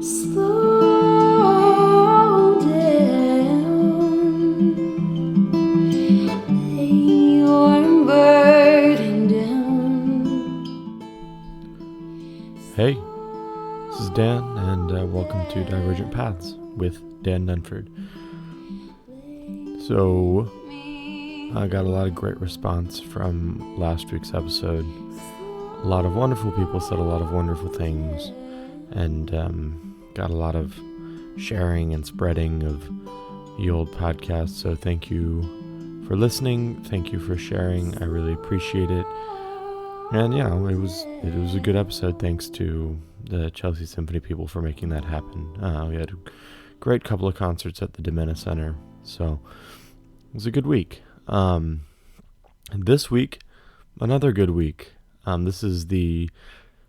Slow down, lay your burden down. Hey, this is Dan, and welcome to Divergent Paths with Dan Dunford. So, I got a lot of great response from last week's episode. A lot of wonderful people said a lot of wonderful things, and got a lot of sharing and spreading of the old podcast. So thank you for listening. Thank you for sharing. I really appreciate it. And yeah, it was a good episode. Thanks to the Chelsea Symphony people for making that happen. We had a great couple of concerts at the Domena Center, so it was a good week. And this week, another good week. This is the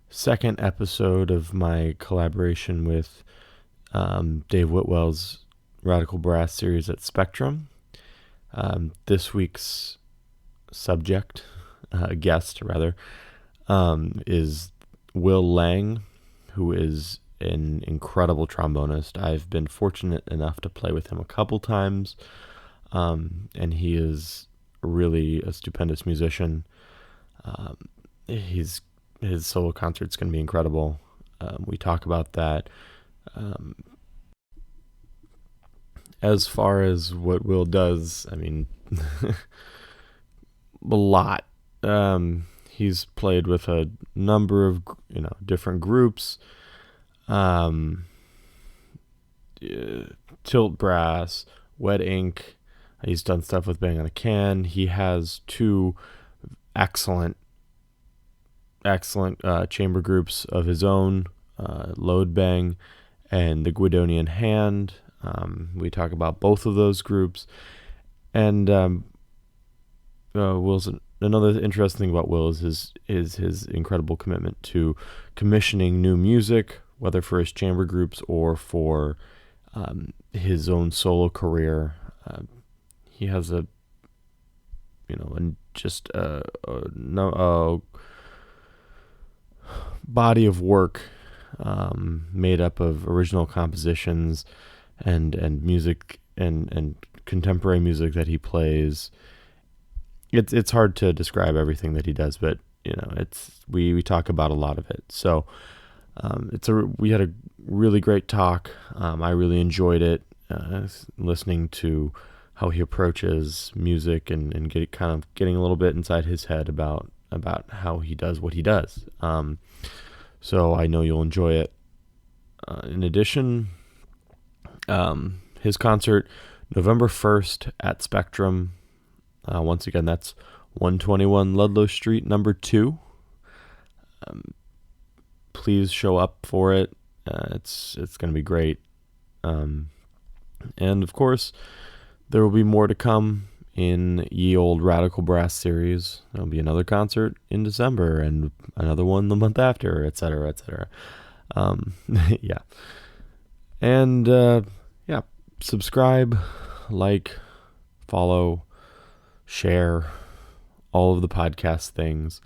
second episode of my collaboration with Dave Whitwell's Radical Brass series at Spectrum. This week's guest, is Will Lang, who is an incredible trombonist. I've been fortunate enough to play with him a couple times, and he is really a stupendous musician. His solo concert's going to be incredible. We talk about that. As far as what Will does, I mean, a lot. He's played with a number of, different groups. Tilt Brass, Wet Ink. He's done stuff with Bang on a Can. He has two excellent chamber groups of his own, Loadbang and the Guidonian Hand. We talk about both of those groups. And Will's another interesting thing about Will is his incredible commitment to commissioning new music, whether for his chamber groups or for his own solo career. He has a body of work made up of original compositions and music and contemporary music that he plays. It's hard to describe everything that he does, but we talk about a lot of it. So we had a really great talk. I really enjoyed it, listening to how he approaches music and getting a little bit inside his head about how he does what he does. So I know you'll enjoy it. In addition, his concert, November 1st at Spectrum. Once again, that's 121 Ludlow Street, number 2. Please show up for it. It's going to be great. And of course, there will be more to come in Ye Old Radical Brass series. There'll be another concert in December and another one the month after, etc., etc. Yeah. And subscribe, like, follow, share, all of the podcast things.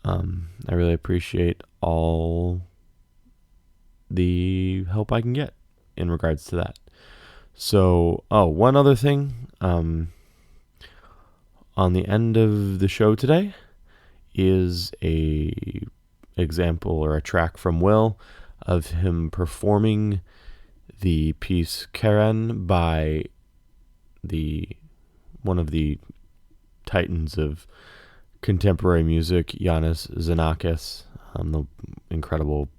I really appreciate all the help I can get in regards to that. So, one other thing, on the end of the show today is a example or a track from Will of him performing the piece Keren by one of the titans of contemporary music, Iannis Xenakis, the incredible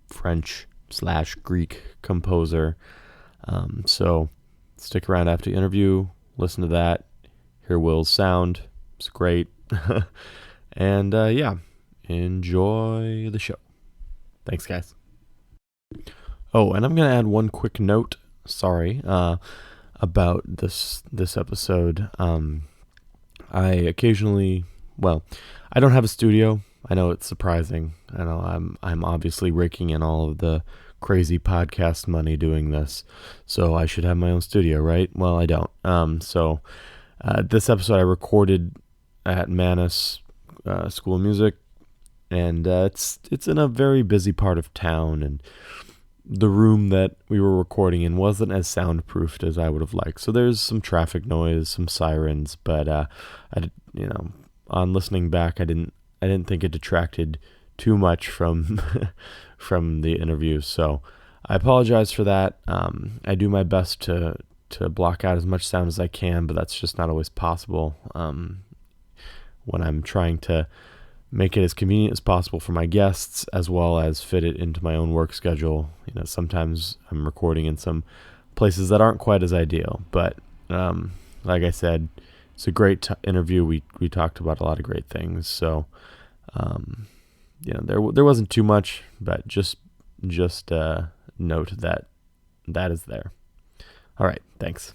French/Greek composer. So stick around after the interview, listen to that, hear Will's sound. It's great. And enjoy the show. Thanks, guys. Oh, and I'm going to add one quick note, about this episode. I occasionally, I don't have a studio. I know it's surprising. I know I'm obviously raking in all of the crazy podcast money doing this, so I should have my own studio, right? Well, I don't. So this episode I recorded at Manus School of Music and it's in a very busy part of town, and the room that we were recording in wasn't as soundproofed as I would have liked. So there's some traffic noise, some sirens, but on listening back, I didn't think it detracted too much from from the interview. So I apologize for that. I do my best to block out as much sound as I can, but that's just not always possible when I'm trying to make it as convenient as possible for my guests, as well as fit it into my own work schedule. Sometimes I'm recording in some places that aren't quite as ideal, but like I said, it's a great interview. We talked about a lot of great things. So, there wasn't too much, but just note that is there. All right, thanks.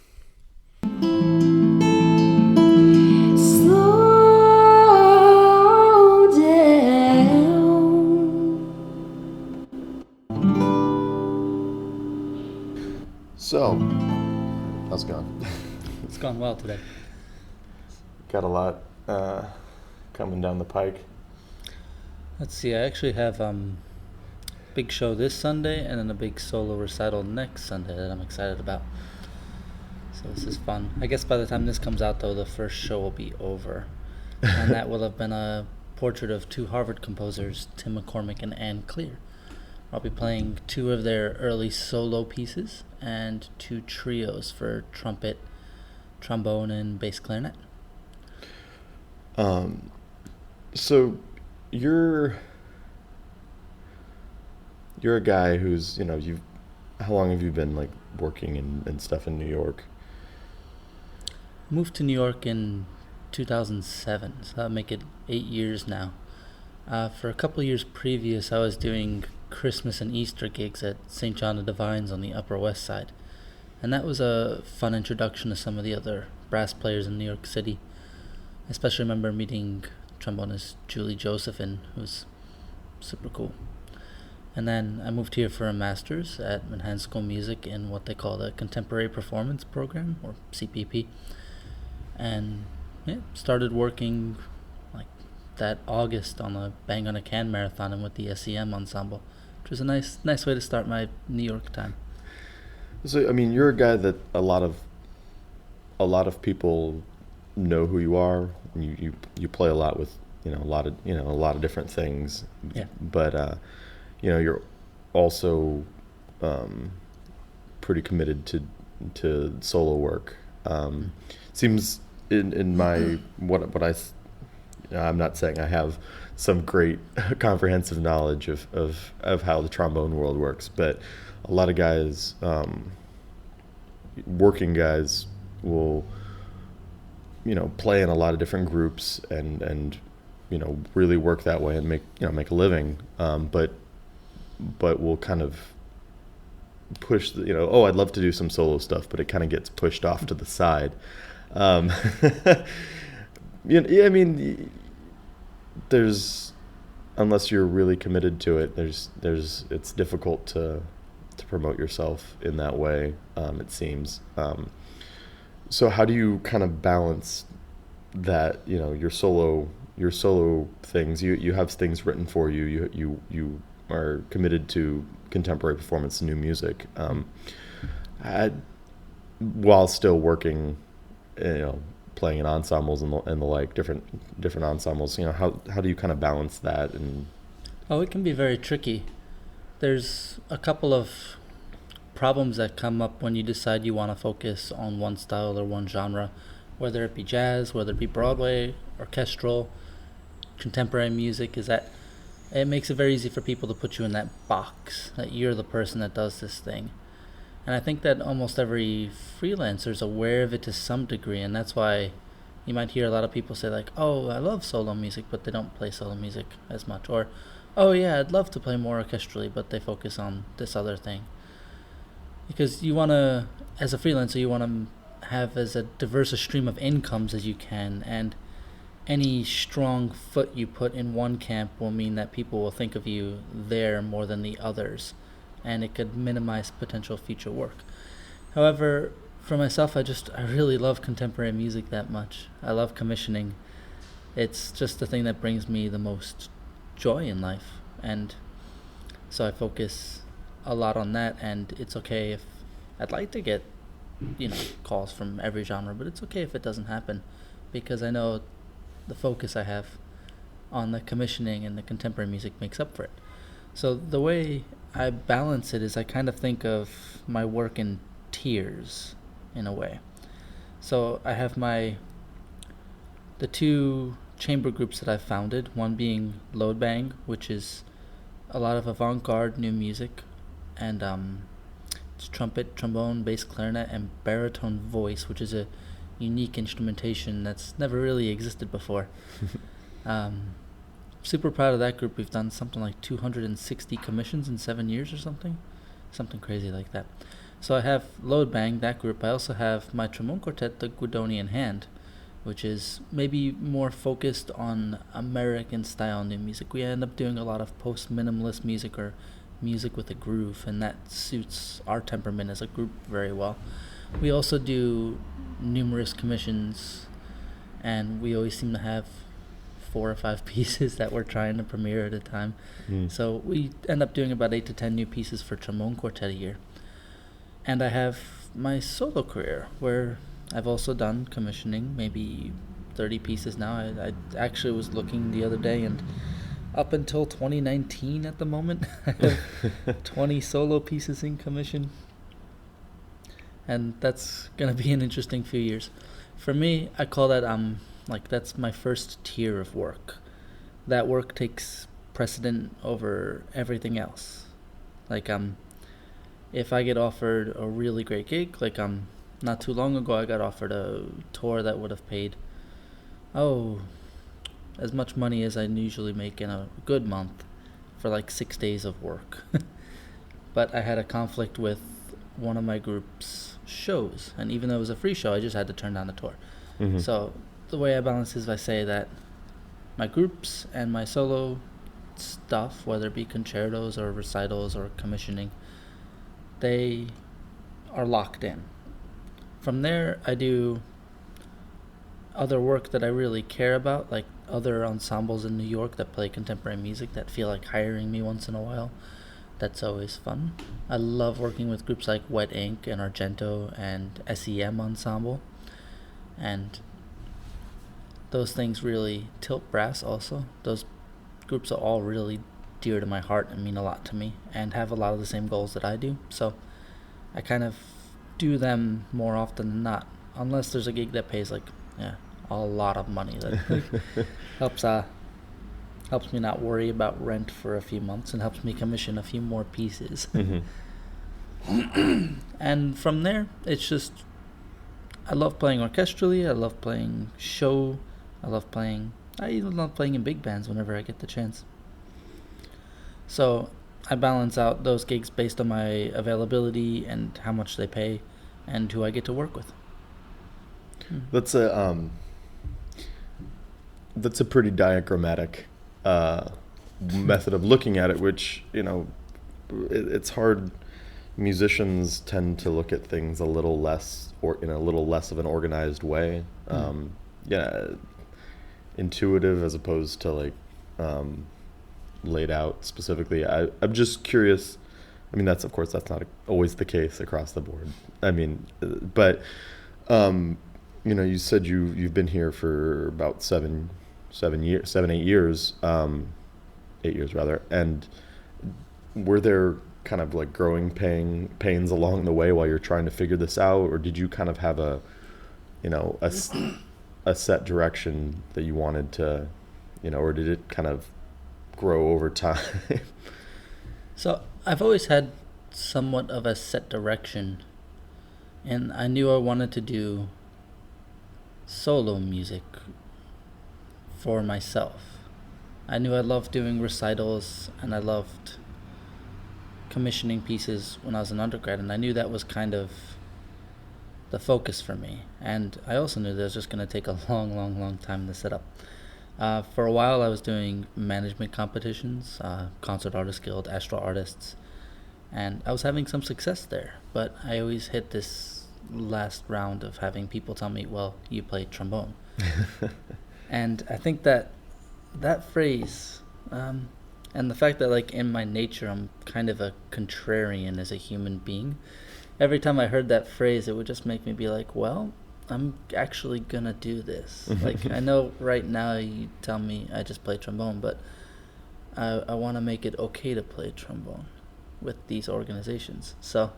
So, how's it going? It's gone well today. Got a lot coming down the pike. Let's see, I actually have big show this Sunday and then a big solo recital next Sunday that I'm excited about. So this is fun. I guess by the time this comes out, though, the first show will be over. And that will have been a portrait of two Harvard composers, Tim McCormick and Anne Clear. I'll be playing two of their early solo pieces and two trios for trumpet, trombone, and bass clarinet. So you're a guy who's, how long have you been working and stuff in New York? Moved to New York in 2007, so that'll make it 8 years now. For a couple of years previous, I was doing Christmas and Easter gigs at St. John the Divine's on the Upper West Side. And that was a fun introduction to some of the other brass players in New York City. I especially remember meeting trombonist Julie Josephine, who was super cool. And then I moved here for a master's at Manhattan School of Music in what they call the Contemporary Performance Program, or CPP. And started working that August on a Bang on a Can marathon and with the SEM ensemble, which was a nice way to start my New York time. So you're a guy that a lot of people know who you are. You play a lot with a lot of different things. Yeah. But you're also pretty committed to solo work. Seems in my what I'm not saying I have some great comprehensive knowledge of how the trombone world works, but a lot of guys, working guys, will play in a lot of different groups and really work that way and make a living, but will kind of push I'd love to do some solo stuff, but it kind of gets pushed off to the side. There's, unless you're really committed to it, it's difficult to promote yourself in that way, it seems. So how do you kind of balance that, your solo things? You have things written for you. You are committed to contemporary performance and new music, while still working, playing in ensembles and the like, different ensembles. How do you kind of balance that? And it can be very tricky. There's a couple of problems that come up when you decide you want to focus on one style or one genre, whether it be jazz, whether it be Broadway, orchestral, contemporary music, is that it makes it very easy for people to put you in that box, that you're the person that does this thing. And I think that almost every freelancer is aware of it to some degree, and that's why you might hear a lot of people say oh, I love solo music, but they don't play solo music as much. Or, oh yeah, I'd love to play more orchestrally, but they focus on this other thing. Because you want to, as a freelancer, you want to have as a diverse a stream of incomes as you can, and any strong foot you put in one camp will mean that people will think of you there more than the others, and it could minimize potential future work. However, for myself, I really love contemporary music that much. I love commissioning. It's just the thing that brings me the most joy in life, and so I focus a lot on that. And it's okay if I'd like to get, calls from every genre, but it's okay if it doesn't happen, because I know the focus I have on the commissioning and the contemporary music makes up for it. So the way I balance it is I kind of think of my work in tiers, in a way. So I have the two chamber groups that I've founded, one being Loadbang, which is a lot of avant-garde new music, and it's trumpet, trombone, bass, clarinet, and baritone voice, which is a unique instrumentation that's never really existed before. Super proud of that group. We've done something like 260 commissions in 7 years or something crazy like that. So I have Loadbang, that group. I also have my trombone quartet, the Guidonian Hand, which is maybe more focused on American style new music. We end up doing a lot of post-minimalist music, or music with a groove, and that suits our temperament as a group very well. We also do numerous commissions, and we always seem to have 4 or 5 pieces that we're trying to premiere at a time. So we end up doing about 8 to 10 new pieces for trombone quartet a year. And I have my solo career, where I've also done commissioning, maybe 30 pieces now. I actually was looking the other day, and up until 2019 at the moment, I have 20 solo pieces in commission. And that's going to be an interesting few years. For me, I call that, that's my first tier of work. That work takes precedent over everything else. If I get offered a really great gig, not too long ago I got offered a tour that would have paid, as much money as I usually make in a good month for 6 days of work. But I had a conflict with one of my group's shows, and even though it was a free show, I just had to turn down the tour. So the way I balance is I say that my groups and my solo stuff, whether it be concertos or recitals or commissioning, they are locked in. From there, I do other work that I really care about, like other ensembles in New York that play contemporary music that feel like hiring me once in a while. That's always fun. I love working with groups like Wet Ink and Argento and SEM Ensemble. And those things really tilt brass also. Those groups are all really dear to my heart and mean a lot to me and have a lot of the same goals that I do. So I kind of do them more often than not, unless there's a gig that pays a lot of money that helps me not worry about rent for a few months and helps me commission a few more pieces. And from there, it's just, I love playing orchestrally, I love playing show, I even love playing in big bands whenever I get the chance. So I balance out those gigs based on my availability and how much they pay and who I get to work with. That's a pretty diagrammatic method of looking at it, which, it's hard. Musicians tend to look at things a little less, or in a little less of an organized way. Intuitive as opposed to laid out specifically. I'm just curious. I mean, that's not always the case across the board. I mean, but you said you've been here for about 8 years, 8 years rather. And were there kind of growing pains along the way while you're trying to figure this out, or did you kind of have a set direction that you wanted to, or did it kind of grow over time? So I've always had somewhat of a set direction, and I knew I wanted to do solo music for myself. I knew I loved doing recitals and I loved commissioning pieces when I was an undergrad, and I knew that was kind of the focus for me. And I also knew that it was just going to take a long time to set up. For a while I was doing management competitions, Concert Artists Guild, Astral Artists, and I was having some success there, but I always hit this last round of having people tell me, well, you play trombone. And I think that phrase And the fact that, like, in my nature, I'm kind of a contrarian as a human being. Every time I heard that phrase, it would just make me be like, well, I'm actually gonna do this. Like, I know right now you tell me I just play trombone, but I want to make it okay to play trombone with these organizations. So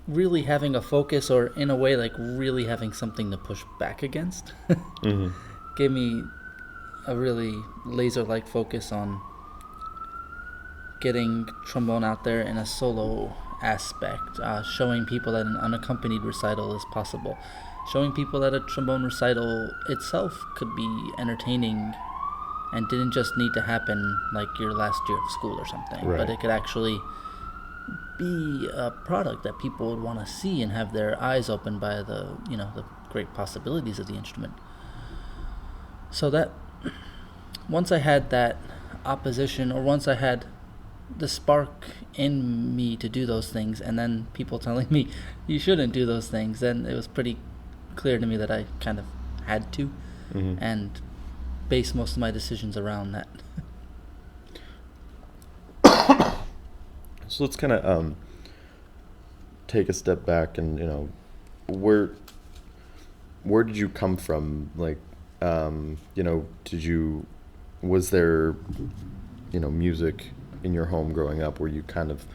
really having a focus, or in a way, like, really having something to push back against, gave me a really laser-like focus on getting trombone out there in a solo aspect, showing people that an unaccompanied recital is possible, showing people that a trombone recital itself could be entertaining and didn't just need to happen like your last year of school or something, right. But it could actually be a product that people would want to see and have their eyes opened by the great possibilities of the instrument. So that once I had that opposition, or once I had the spark in me to do those things, and then people telling me you shouldn't do those things, then it was pretty clear to me that I kind of had to, and base most of my decisions around that. So let's kind of take a step back, and where did you come from? Like, was there music in your home growing up? Were you kind of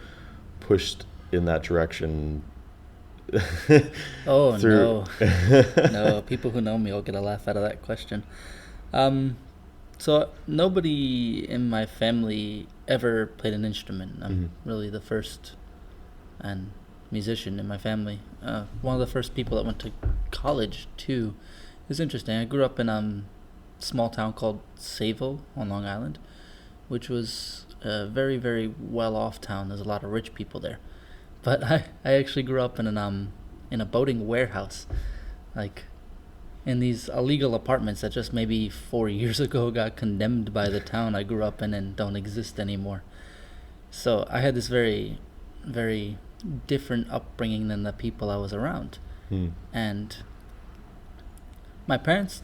pushed in that direction? Oh, no. People who know me will get a laugh out of that question. So nobody in my family ever played an instrument. I'm really the first and musician in my family. One of the first people that went to college too. It's interesting. I grew up in a small town called Sayville on Long Island, which was a very, very well-off town. There's a lot of rich people there. But I actually grew up in a boating warehouse, like in these illegal apartments that just maybe 4 years ago got condemned by the town I grew up in and don't exist anymore. So I had this very, very different upbringing than the people I was around. And my parents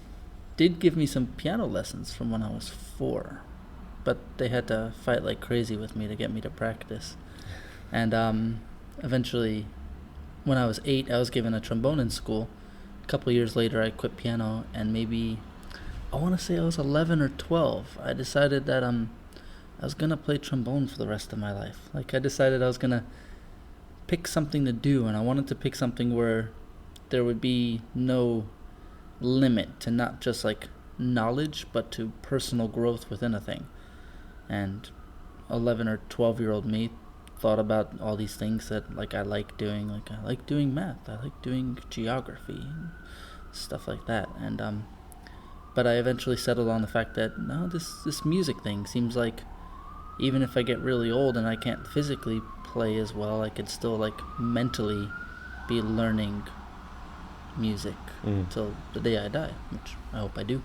did give me some piano lessons from when I was 4, but they had to fight like crazy with me to get me to practice. And eventually, when I was 8, I was given a trombone in school. A couple years later, I quit piano, and maybe, I want to say I was 11 or 12, I decided that I was going to play trombone for the rest of my life. Like, I decided I was going to pick something to do, and I wanted to pick something where there would be no limit to not just like knowledge, but to personal growth within a thing. And 11 or 12-year-old me thought about all these things that like I like doing. Like, I like doing math, I like doing geography, stuff like that. And but I eventually settled on the fact that no, this music thing seems like, even if I get really old and I can't physically play as well, I could still like mentally be learning music till the day I die, which I hope I do.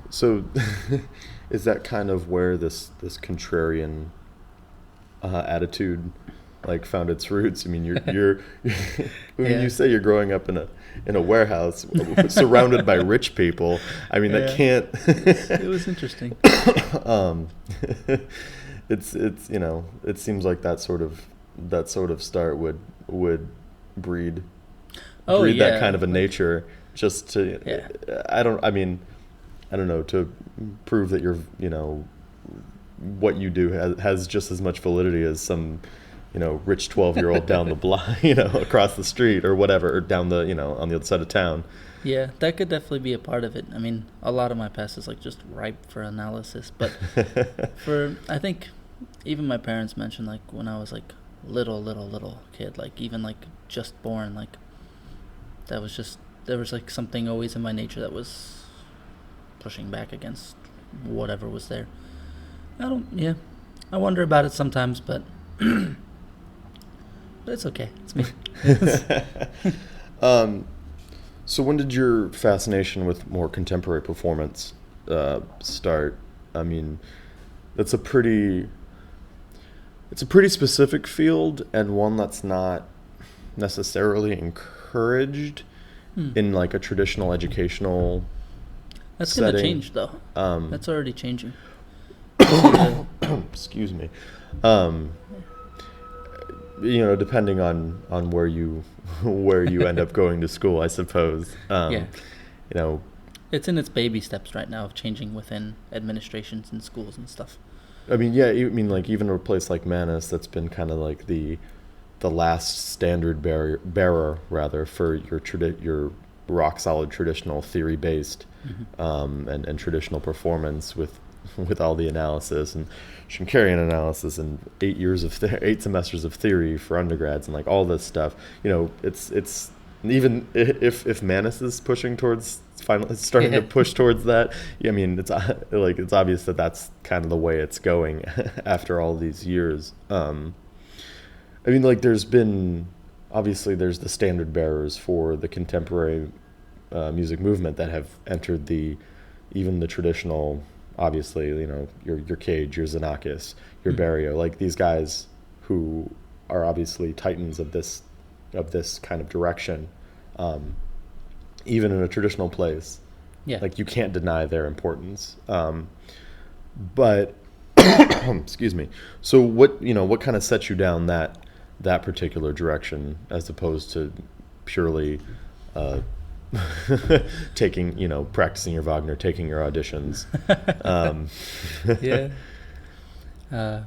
So is that kind of where this contrarian attitude like found its roots? I mean, you're when you say you're growing up in a warehouse surrounded by rich people, I mean, that can't it was interesting. It's it seems like that sort of start would breed that kind of a nature, just to I don't know, to prove that you're what you do has just as much validity as some rich 12-year-old down the block, across the street or whatever, or down the on the other side of town. Yeah, that could definitely be a part of it. I mean, a lot of my past is like just ripe for analysis, but I think even my parents mentioned, like, when I was like little kid, like even like just born, like there was like something always in my nature that was pushing back against whatever was there. I wonder about it sometimes, but it's okay. It's me. So when did your fascination with more contemporary performance start? I mean, it's a pretty specific field, and one that's not necessarily encouraged in like a traditional educational That's going to setting. change, though. That's already changing. Excuse me. Depending on where you end up going to school, I suppose. Yeah. You know, It's in its baby steps right now of changing within administrations and schools and stuff. I mean, yeah. I mean, like even a place like Manus, that's been kind of like the last standard bearer rather for your rock solid traditional theory based and traditional performance with all the analysis and Schenkerian analysis and 8 semesters of theory for undergrads and like all this stuff. It's even if Manus is pushing towards finally starting to push towards that. I mean, it's obvious that that's kind of the way it's going after all these years. I mean, like there's the standard bearers for the contemporary music movement that have entered even the traditional, obviously, your Cage, your Xenakis, your Barrio, like these guys who are obviously titans of this kind of direction, even in a traditional place. Yeah. Like you can't deny their importance. But excuse me. So what kind of sets you down that particular direction as opposed to purely practicing your Wagner, taking your auditions?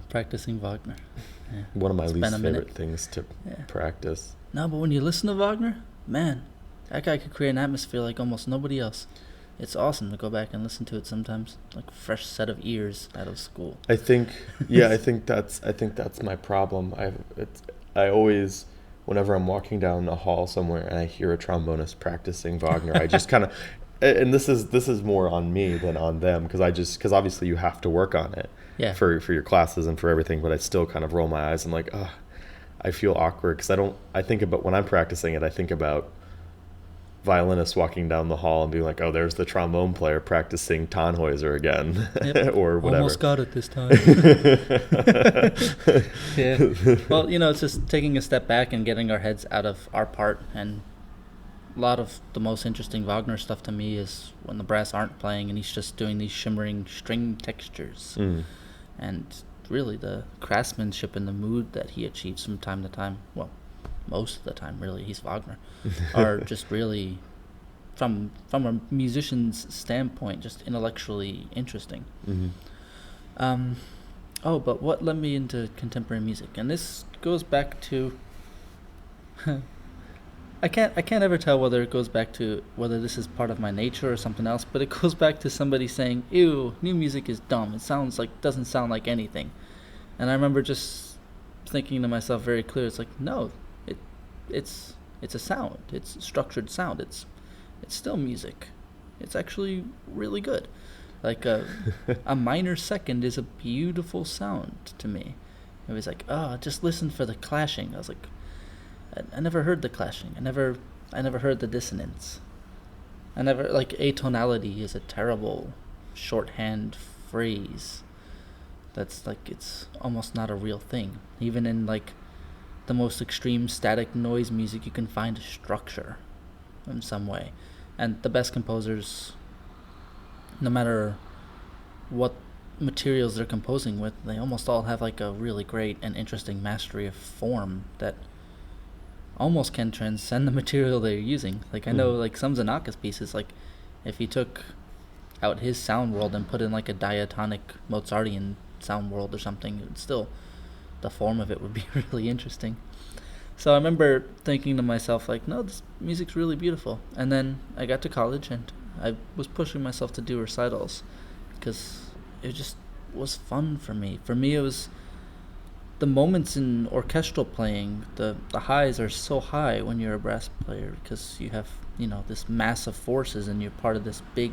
Practicing Wagner. Yeah. One of my least favorite things to practice. No, but when you listen to Wagner, man, that guy could create an atmosphere like almost nobody else. It's awesome to go back and listen to it sometimes, like a fresh set of ears out of school. I think that's my problem. I always, whenever I'm walking down a hall somewhere and I hear a trombonist practicing Wagner, I just kind of, and this is more on me than on them because obviously you have to work on it for your classes and for everything, but I still kind of roll my eyes and like, I feel awkward because I think about when I'm practicing it, I think about violinists walking down the hall and being like, oh, there's the trombone player practicing Tannhäuser again. Or whatever. Almost got it this time. Yeah. Well, it's just taking a step back and getting our heads out of our part. And a lot of the most interesting Wagner stuff to me is when the brass aren't playing and he's just doing these shimmering string textures. And really the craftsmanship and the mood that he achieves from time to time, well, most of the time really, he's Wagner, are just really, from a musician's standpoint, just intellectually interesting. But what led me into contemporary music? And this goes back to, I can't ever tell whether it goes back to whether this is part of my nature or something else, but it goes back to somebody saying, ew, new music is dumb. It doesn't sound like anything. And I remember just thinking to myself very clear, it's like, no, it's a sound. It's structured sound. It's still music. It's actually really good. Like a minor second is a beautiful sound to me. It was like, just listen for the clashing. I was like, I never heard the clashing. I never heard the dissonance. Atonality is a terrible shorthand phrase. That's like, it's almost not a real thing. Even in like the most extreme static noise music, you can find a structure in some way. And the best composers, no matter what materials they're composing with, they almost all have like a really great and interesting mastery of form that almost can transcend the material they're using. Like I know like some Xenakis pieces, like if you took out his sound world and put in like a diatonic Mozartian sound world or something, it would still, the form of it would be really interesting. So I remember thinking to myself, like, no, this music's really beautiful. And then I got to college and I was pushing myself to do recitals because it just was fun for me. For me, it was the moments in orchestral playing, the highs are so high when you're a brass player because you have, this mass of forces and you're part of this big,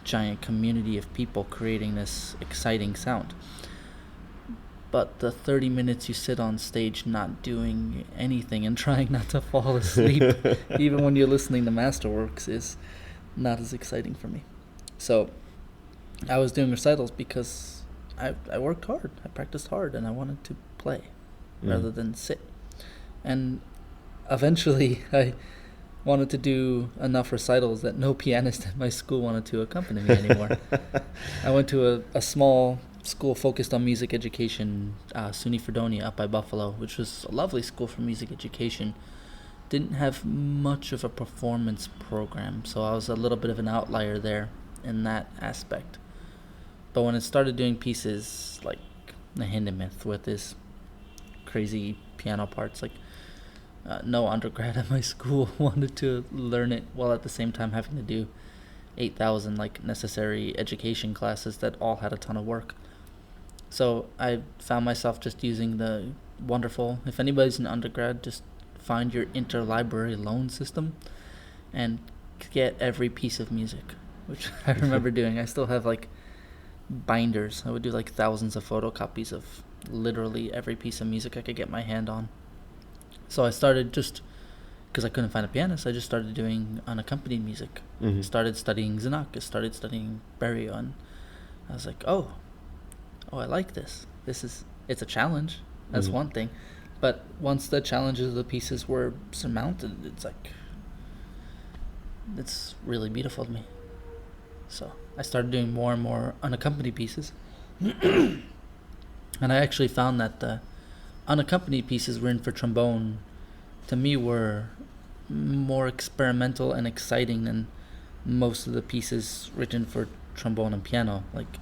giant community of people creating this exciting sound. But the 30 minutes you sit on stage not doing anything and trying not to fall asleep, even when you're listening to masterworks, is not as exciting for me. So I was doing recitals because I worked hard. I practiced hard, and I wanted to play rather than sit. And eventually wanted to do enough recitals that no pianist at my school wanted to accompany me anymore. I went to a small school focused on music education, SUNY Fredonia up by Buffalo, which was a lovely school for music education. Didn't have much of a performance program, so I was a little bit of an outlier there in that aspect. But when I started doing pieces like the Hindemith with his crazy piano parts, like no undergrad at my school wanted to learn it, while at the same time having to do 8,000 like necessary education classes that all had a ton of work. So I found myself just using the wonderful, if anybody's an undergrad, just find your interlibrary loan system and get every piece of music, which I remember doing. I still have like binders. I would do like thousands of photocopies of literally every piece of music I could get my hand on. So I started, just because I couldn't find a pianist, I just started doing unaccompanied music. Mm-hmm. Started studying Xenakis, started studying Berio, and I was like, oh, I like this. It's a challenge. That's Mm-hmm. one thing. But once the challenges of the pieces were surmounted, it's really beautiful to me. So I started doing more and more unaccompanied pieces. And I actually found that the unaccompanied pieces written for trombone, to me, were more experimental and exciting than most of the pieces written for trombone and piano. Like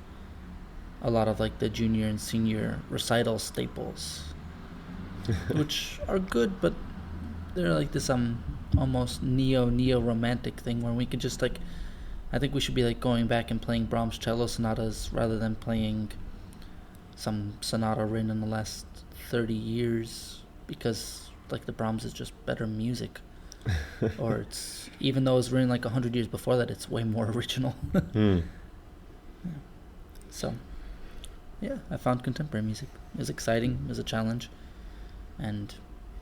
a lot of like the junior and senior recital staples, which are good, but they're like this almost neo romantic thing where we could just like, I think we should be like going back and playing Brahms cello sonatas rather than playing some sonata written in the last 30 years, because like the Brahms is just better music. Or it's, even though it's written like 100 years before that, it's way more original. Mm. Yeah. So yeah, I found contemporary music. It was exciting, it was a challenge, and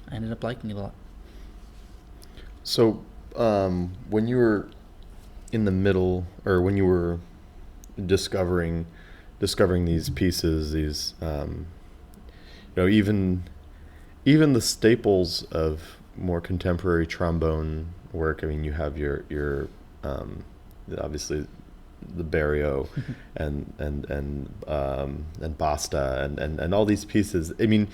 I ended up liking it a lot. So, when you were in the middle, or when you were discovering these pieces, these, even the staples of more contemporary trombone work. I mean, you have your obviously the Berio and Basta and all these pieces. I mean,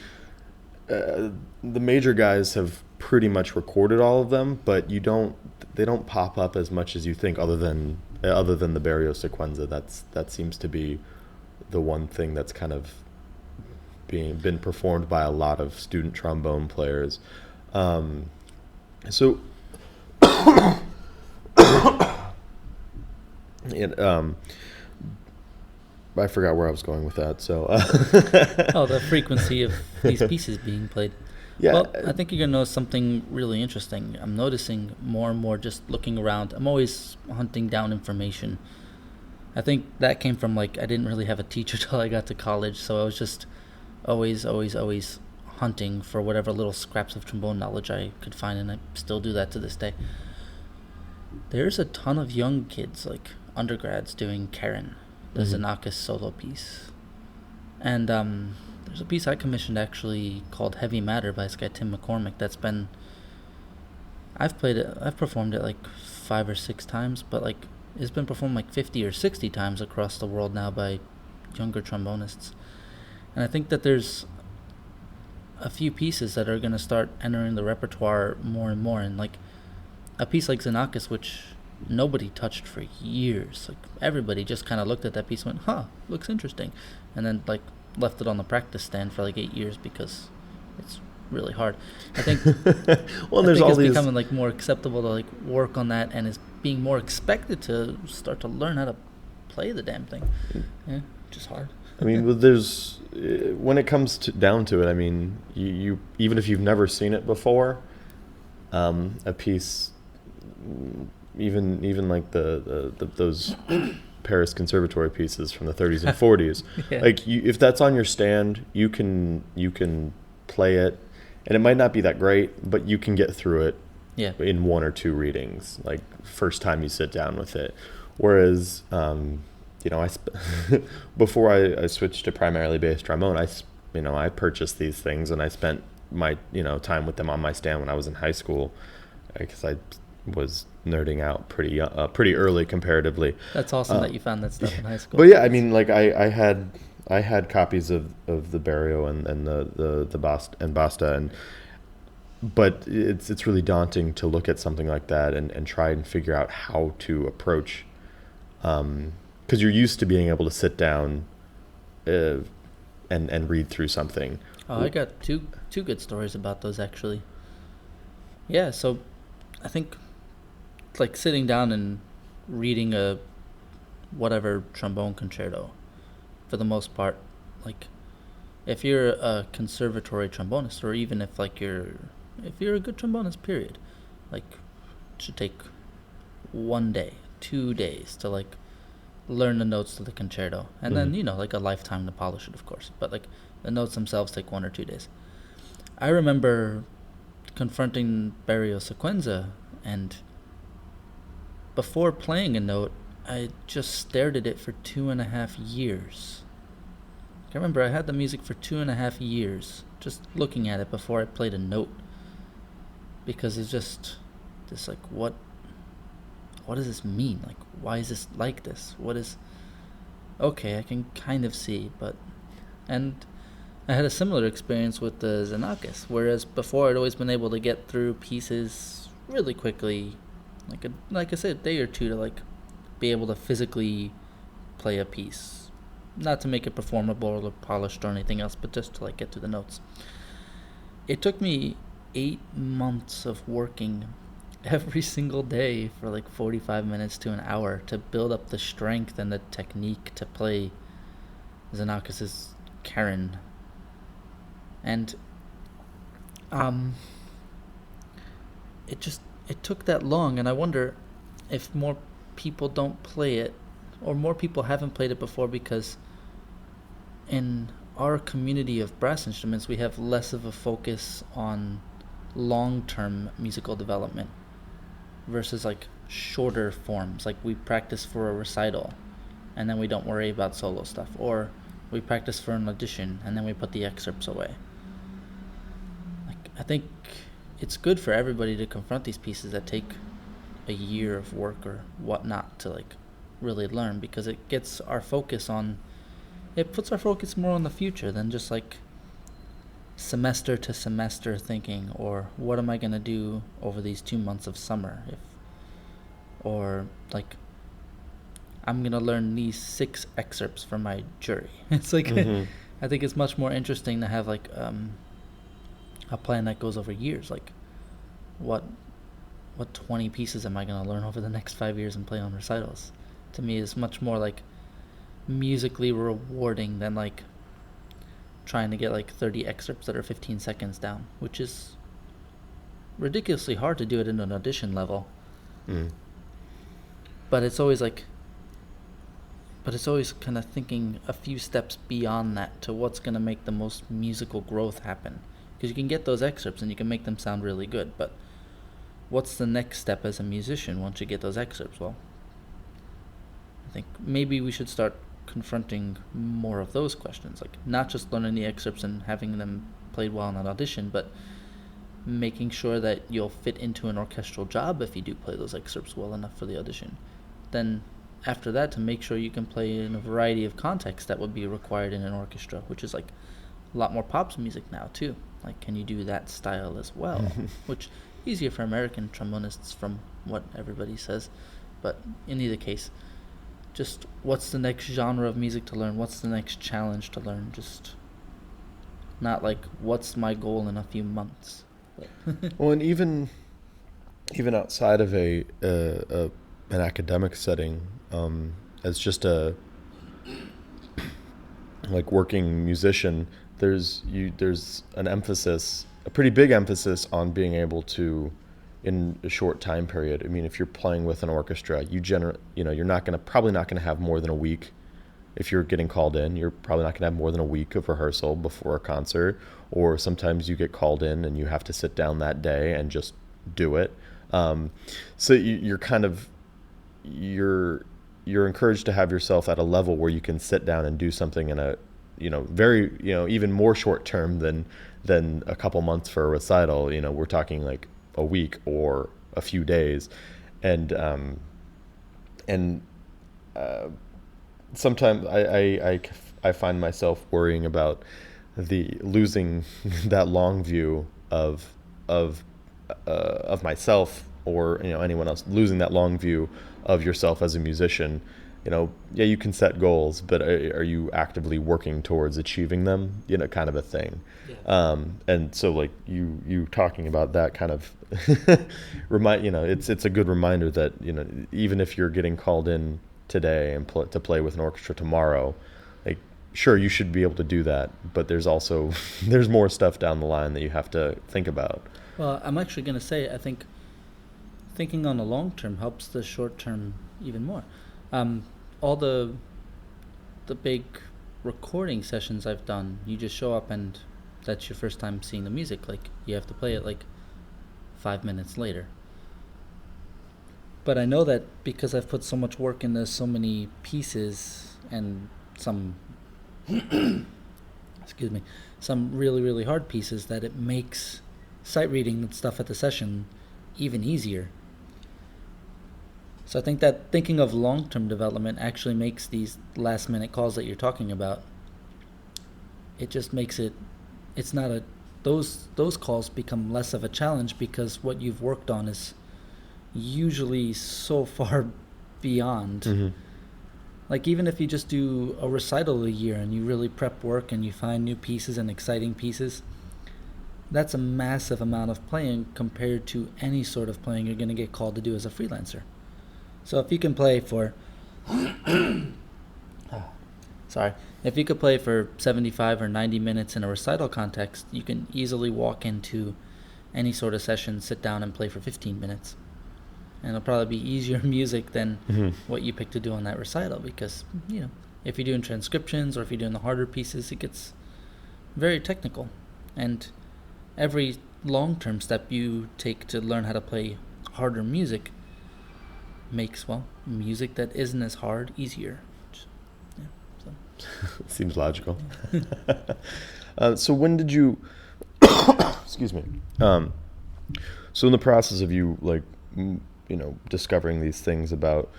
the major guys have pretty much recorded all of them, but they don't pop up as much as you think, other than the Berio sequenza. That seems to be the one thing that's kind of been performed by a lot of student trombone players. So I forgot where I was going with that. So The frequency of these pieces being played. Yeah. Well, I think you're going to know something really interesting. I'm noticing more and more just looking around. I'm always hunting down information. I think that came from, like, I didn't really have a teacher till I got to college, so I was just always hunting for whatever little scraps of trombone knowledge I could find, and I still do that to this day. There's a ton of young kids, like undergrads, doing Keren, the Xenakis solo piece. And there's a piece I commissioned actually called Heavy Matter by this guy Tim McCormick that's been, I've performed it like 5 or 6 times, but like it's been performed like 50 or 60 times across the world now by younger trombonists. And I think that there's a few pieces that are going to start entering the repertoire more and more. And like a piece like Xenakis, which nobody touched for years. Like everybody just kind of looked at that piece and went, looks interesting. And then like left it on the practice stand for like 8 years because it's really hard. I think well, there's all it's these becoming like more acceptable to like work on that, and is being more expected to start to learn how to play the damn thing. Yeah, which is hard. I mean, there's when it comes down to it, I mean, you even if you've never seen it before, a piece, even like the those Paris Conservatory pieces from the 30s and 40s, Yeah. like if that's on your stand, you can play it, and it might not be that great, but you can get through it. Yeah. In 1 or 2 readings, like first time you sit down with it. Whereas, before I switched to primarily bass trombone, I purchased these things and I spent my time with them on my stand when I was in high school, because was nerding out pretty early comparatively. That's awesome that you found that stuff in high school. But yeah, I mean, like I had copies of the Barrio and the Basta, but it's really daunting to look at something like that and try and figure out how to approach, because you're used to being able to sit down and read through something. Oh, I got two good stories about those, actually. Yeah, so I think like sitting down and reading a whatever trombone concerto, for the most part, like if you're a conservatory trombonist, or even if you're a good trombonist, period, like it should take 1 day, 2 days to like learn the notes to the concerto, and then like a lifetime to polish it, of course, but like the notes themselves take 1 or 2 days. I remember confronting Barrio Sequenza, and before playing a note, I just stared at it for 2.5 years. I remember I had the music for 2.5 years, just looking at it before I played a note, because it's just this like, what does this mean? Like, why is this like this? Okay, I can kind of see, and I had a similar experience with the Xenakis, whereas before I'd always been able to get through pieces really quickly, like I said, a day or two, to like be able to physically play a piece, not to make it performable or polished or anything else, but just to like get through the notes. It took me 8 months of working every single day for like 45 minutes to an hour to build up the strength and the technique to play Xenakis' Keren. And it took that long, and I wonder if more people don't play it, or more people haven't played it before, because in our community of brass instruments we have less of a focus on long-term musical development versus like shorter forms. Like we practice for a recital and then we don't worry about solo stuff, or we practice for an audition and then we put the excerpts away. Like I think it's good for everybody to confront these pieces that take a year of work or whatnot to like really learn, because it puts our focus more on the future than just like semester to semester thinking, or what am I going to do over these 2 months of summer, or like I'm going to learn these 6 excerpts for my jury. It's like I think it's much more interesting to have like a plan that goes over years, like what 20 pieces am I going to learn over the next 5 years and play on recitals. To me is much more like musically rewarding than like trying to get like 30 excerpts that are 15 seconds down, which is ridiculously hard to do it in an audition level. But it's always kind of thinking a few steps beyond that to what's going to make the most musical growth happen, because you can get those excerpts and you can make them sound really good, but what's the next step as a musician once you get those excerpts? Well, I think maybe we should start confronting more of those questions, like not just learning the excerpts and having them played well in an audition, but making sure that you'll fit into an orchestral job if you do play those excerpts well enough for the audition. Then after that, to make sure you can play in a variety of contexts that would be required in an orchestra, which is like a lot more pops music now too. Like, can you do that style as well? Which easier for American trombonists from what everybody says, but in either case, just what's the next genre of music to learn? What's the next challenge to learn? Just not like what's my goal in a few months. Well, and even outside of an academic setting, as just a like working musician, there's an emphasis, a pretty big emphasis on being able to, in a short time period. I mean, if you're playing with an orchestra, you're probably not gonna have more than a week. If you're getting called in, you're probably not gonna have more than a week of rehearsal before a concert, or sometimes you get called in and you have to sit down that day and just do it. So you're encouraged to have yourself at a level where you can sit down and do something in a, very, even more short term than a couple months for a recital. We're talking like a week or a few days, and sometimes I find myself worrying about the losing that long view of myself, or anyone else, losing that long view of yourself as a musician. Yeah, you can set goals, but are you actively working towards achieving them? Kind of a thing. Yeah. And so like you talking about that kind of it's a good reminder that even if you're getting called in today and to play with an orchestra tomorrow, like sure you should be able to do that, but there's also there's more stuff down the line that you have to think about. Well, I'm actually going to say I think thinking on the long term helps the short term even more. All the big recording sessions I've done, you just show up and that's your first time seeing the music. Like you have to play it like 5 minutes later. But I know that because I've put so much work into so many pieces and some excuse me, some really, really hard pieces, that it makes sight reading and stuff at the session even easier. So I think that thinking of long-term development actually makes these last-minute calls that you're talking about, it just makes it's not those calls become less of a challenge, because what you've worked on is usually so far beyond. Mm-hmm. Like even if you just do a recital a year and you really prep work and you find new pieces and exciting pieces, that's a massive amount of playing compared to any sort of playing you're going to get called to do as a freelancer. So if you can play for if you could play for 75 or 90 minutes in a recital context, you can easily walk into any sort of session, sit down and play for 15 minutes. And it'll probably be easier music than what you pick to do on that recital, because, if you're doing transcriptions or if you're doing the harder pieces, it gets very technical. And every long-term step you take to learn how to play harder music makes, music that isn't as hard easier. Seems logical. So when did you excuse me, so in the process of you discovering these things about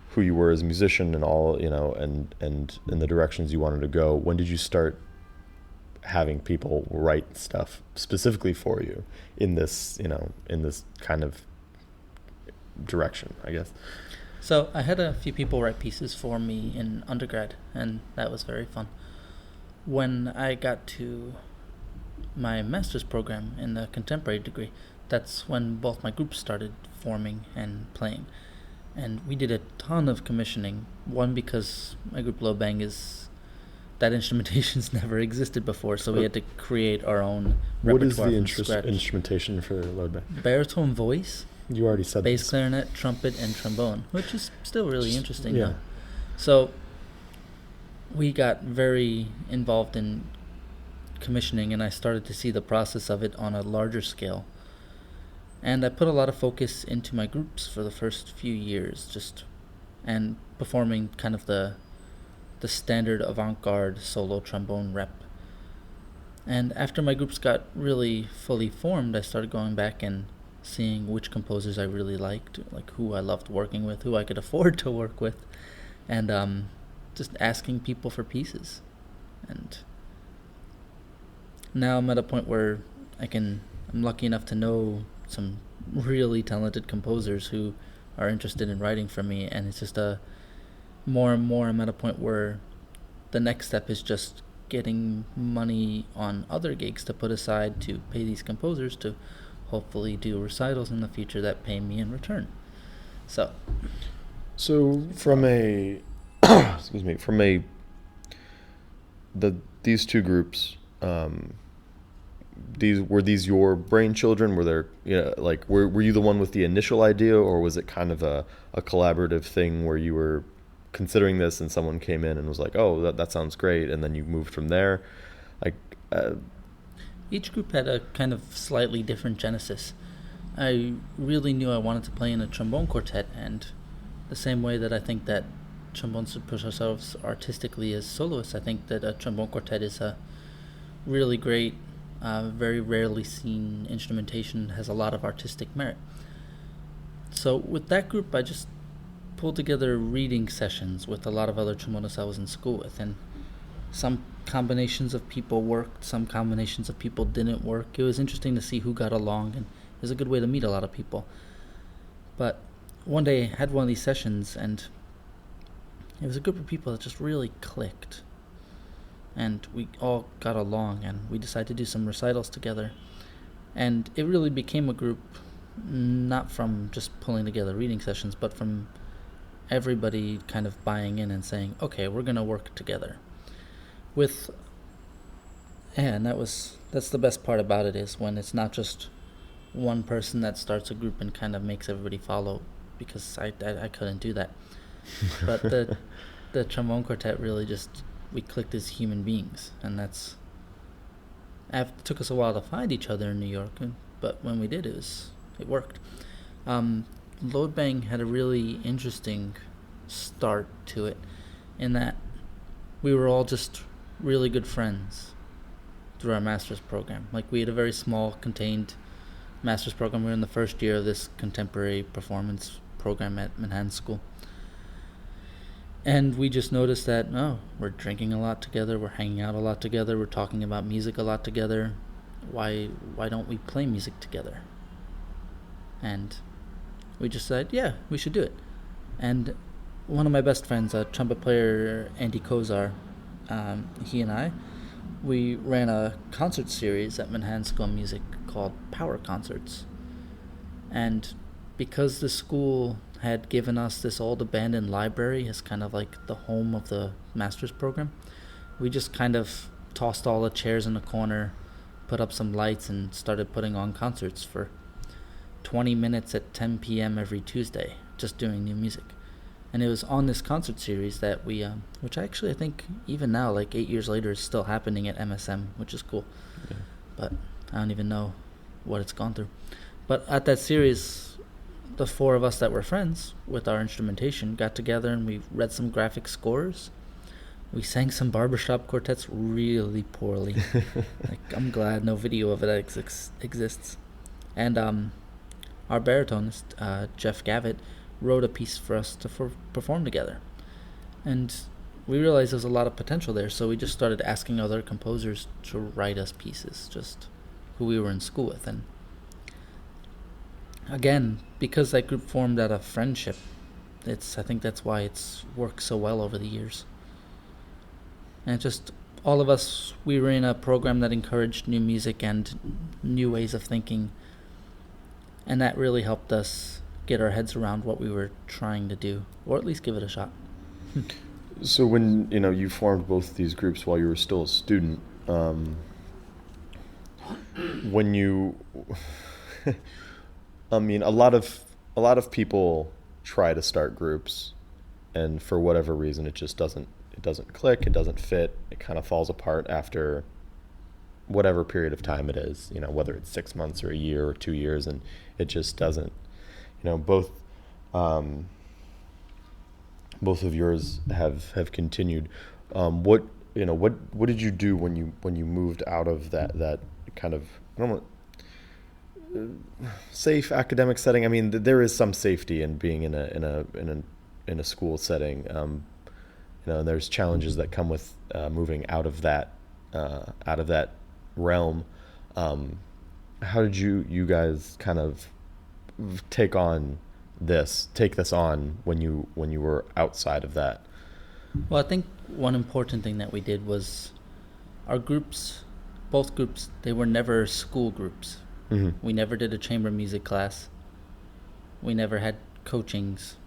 who you were as a musician and all, and in the directions you wanted to go, when did you start having people write stuff specifically for you in this kind of direction, I guess? So I had a few people write pieces for me in undergrad, and that was very fun. When I got to my master's program in the contemporary degree, that's when both my groups started forming and playing. And we did a ton of commissioning. One, because my group Loadbang that instrumentation's never existed before, so we had to create our own repertoire. What is the instrumentation for Loadbang? Baritone voice, you already said bass this. clarinet, trumpet, and trombone, which is still really interesting. Yeah. Though. So we got very involved in commissioning, and I started to see the process of it on a larger scale. And I put a lot of focus into my groups for the first few years, and performing kind of the standard avant-garde solo trombone rep. And after my groups got really fully formed, I started going back and seeing which composers I really liked, like who I loved working with, who I could afford to work with, and just asking people for pieces. And now I'm at a point where I'm lucky enough to know some really talented composers who are interested in writing for me, and it's just more and more I'm at a point where the next step is just getting money on other gigs to put aside to pay these composers to hopefully do recitals in the future that pay me in return. So from these two groups, were these your brainchildren? Were there, were you the one with the initial idea, or was it kind of a collaborative thing where you were considering this and someone came in and was like, oh, that sounds great, and then you moved from there? Each group had a kind of slightly different genesis. I really knew I wanted to play in a trombone quartet, and the same way that I think that trombones should push ourselves artistically as soloists, I think that a trombone quartet is a really great, very rarely seen instrumentation, has a lot of artistic merit. So with that group, I just pulled together reading sessions with a lot of other trombonists I was in school with, and some combinations of people worked, some combinations of people didn't work. It was interesting to see who got along, and it was a good way to meet a lot of people. But one day I had one of these sessions, and it was a group of people that just really clicked. And we all got along, and we decided to do some recitals together. And it really became a group, not from just pulling together reading sessions, but from everybody kind of buying in and saying, okay, we're going to work together. And that's the best part about it, is when it's not just one person that starts a group and kind of makes everybody follow, because I couldn't do that. But the trombone quartet really just, we clicked as human beings, and it took us a while to find each other in New York, but when we did, it worked. Loadbang had a really interesting start to it, in that we were all just really good friends through our master's program. Like, we had a very small, contained master's program. We were in the first year of this contemporary performance program at Manhattan School. And we just noticed that, we're drinking a lot together, we're hanging out a lot together, we're talking about music a lot together. Why don't we play music together? And we just said, yeah, we should do it. And one of my best friends, a trumpet player, Andy Kozar, he and I, we ran a concert series at Manhattan School of Music called Power Concerts. And because the school had given us this old abandoned library as kind of like the home of the master's program, we just kind of tossed all the chairs in the corner, put up some lights, and started putting on concerts for 20 minutes at 10 p.m. every Tuesday, just doing new music. And it was on this concert series that we, which actually I think even now, like 8 years later, is still happening at MSM, which is cool. Yeah. But I don't even know what it's gone through. But at that series, the four of us that were friends with our instrumentation got together and we read some graphic scores. We sang some barbershop quartets really poorly. Like, I'm glad no video of it exists. And our baritonist, Jeff Gavitt, wrote a piece for us to perform together. And we realized there was a lot of potential there, so we just started asking other composers to write us pieces, just who we were in school with. And again, because that group formed out of friendship, I think that's why it's worked so well over the years. And just all of us, we were in a program that encouraged new music and new ways of thinking, and that really helped us get our heads around what we were trying to do, or at least give it a shot. So when you formed both these groups while you were still a student, when you I mean, a lot of people try to start groups, and for whatever reason it just doesn't click, it doesn't fit, it kind of falls apart after whatever period of time it is, whether it's 6 months or a year or 2 years, and it just doesn't. Both of yours have continued. What did you do when you moved out of that kind of, I don't know, safe academic setting? I mean, there is some safety in being in a school setting. And there's challenges that come with moving out of that realm. How did you guys kind of take this on when you were outside of that? Well, I think one important thing that we did was our groups, both groups, they were never school groups. Mm-hmm. We never did a chamber music class. We never had coachings.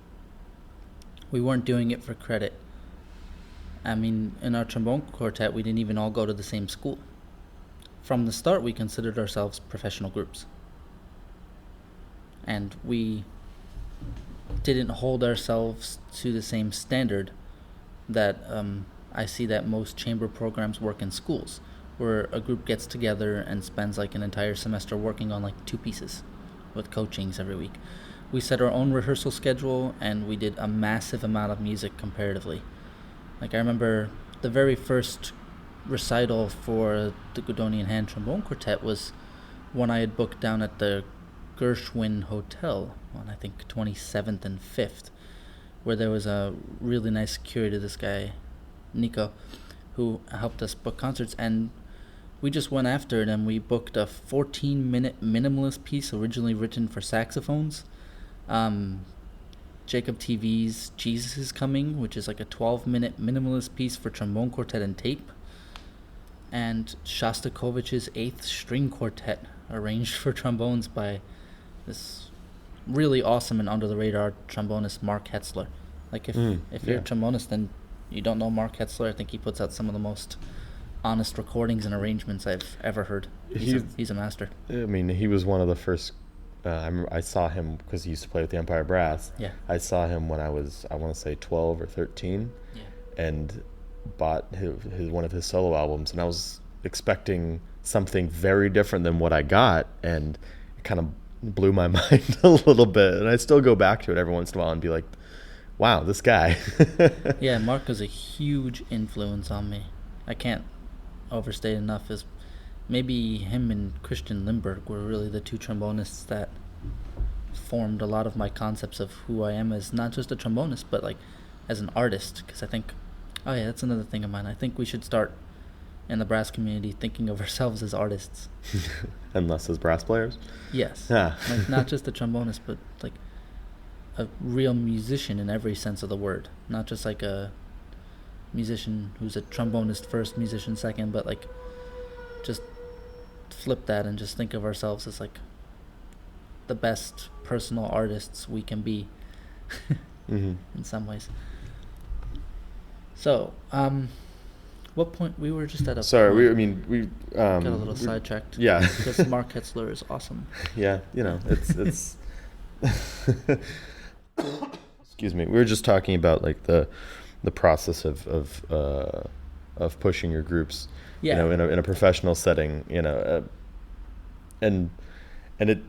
We weren't doing it for credit. I mean, in our trombone quartet, we didn't even all go to the same school. From the start, we considered ourselves professional groups. And we didn't hold ourselves to the same standard that I see that most chamber programs work in schools, where a group gets together and spends like an entire semester working on like 2 pieces with coachings every week. We set our own rehearsal schedule, and we did a massive amount of music comparatively. Like, I remember the very first recital for the Guidonian Hand trombone quartet was one I had booked down at the Gershwin Hotel on I think 27th and 5th, where there was a really nice curator, this guy Nico, who helped us book concerts, and we just went after it and we booked a 14-minute minimalist piece originally written for saxophones. Jacob TV's Jesus is Coming, which is like a 12-minute minimalist piece for trombone quartet and tape. And Shostakovich's 8th String Quartet, arranged for trombones by this really awesome and under-the-radar trombonist Mark Hetzler. Like, if you're a trombonist and you don't know Mark Hetzler, I think he puts out some of the most honest recordings and arrangements I've ever heard. He's a master. I mean, he was one of the first. I remember I saw him because he used to play with the Empire Brass. Yeah. I saw him when I was, I want to say 12 or 13, and bought his one of his solo albums, and I was expecting something very different than what I got, and it kind of blew my mind a little bit. And I still go back to it every once in a while and be like, wow, this guy. Yeah, Mark was a huge influence on me. I can't overstate enough. Is maybe him and Christian Lindbergh were really the two trombonists that formed a lot of my concepts of who I am as not just a trombonist, but like as an artist. Because I think, oh yeah, that's another thing of mine. I think we should start in the brass community thinking of ourselves as artists. And less as brass players? Yes. Yeah. Like not just a trombonist, but like a real musician in every sense of the word. Not just like a musician who's a trombonist first, musician second, but like just flip that and just think of ourselves as like the best personal artists we can be. Mm-hmm. In some ways. So, what point we were just at a Sorry, point, we got a little sidetracked. Yeah. Because Mark Hetzler is awesome. Yeah, you know, it's excuse me. We were just talking about like the process of pushing your groups, Yeah. you know, in a professional setting, you know, and it.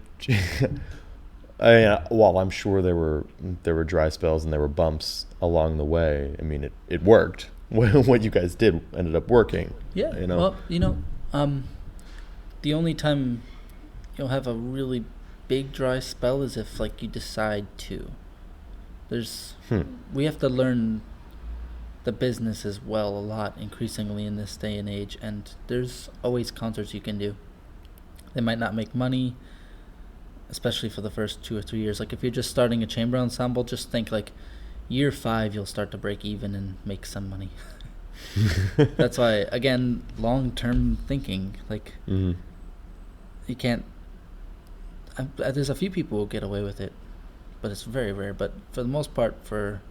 While I'm sure there were dry spells and there were bumps along the way, I mean, it worked. What you guys did ended up working. Yeah. You know? Well, you know, the only time you'll have a really big dry spell is if like you decide to. We have to learn the business as well a lot increasingly in this day and age, and there's always concerts you can do. They might not make money, especially for the first 2 or 3 years. Like if you're just starting a chamber ensemble, just think like year 5 you'll start to break even and make some money. That's why, again, long-term thinking. Like Mm-hmm. you can't. There's a few people who get away with it, but it's very rare. But for the most part, for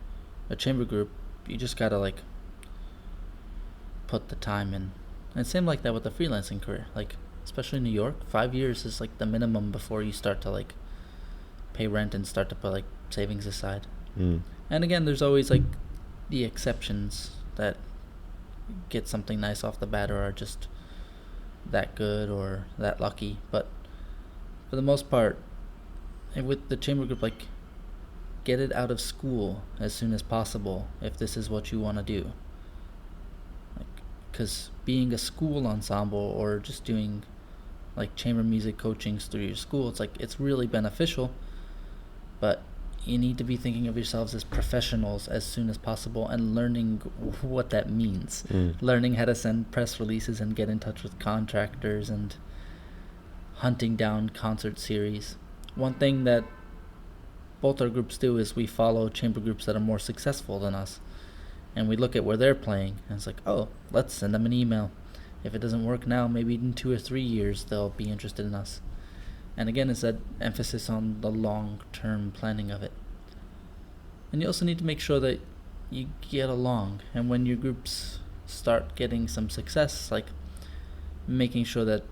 a chamber group, you just gotta like put the time in. And same like that with the freelancing career. Like especially in New York, 5 years is like the minimum before you start to like pay rent and start to put like savings aside. Mm. And again, there's always like the exceptions that get something nice off the bat or are just that good or that lucky. But for the most part, and with the chamber group, like get it out of school as soon as possible if this is what you want to do. Like, because being a school ensemble or just doing like chamber music coachings through your school, it's like it's really beneficial, but you need to be thinking of yourselves as professionals as soon as possible and learning what that means. Learning how to send press releases and get in touch with contractors and hunting down concert series. One thing that both our groups do is we follow chamber groups that are more successful than us, and we look at where they're playing and it's like, oh, let's send them an email. If it doesn't work now, maybe in 2 or 3 years they'll be interested in us. And again, it's that emphasis on the long-term planning of it. And you also need to make sure that you get along. And when your groups start getting some success, like making sure that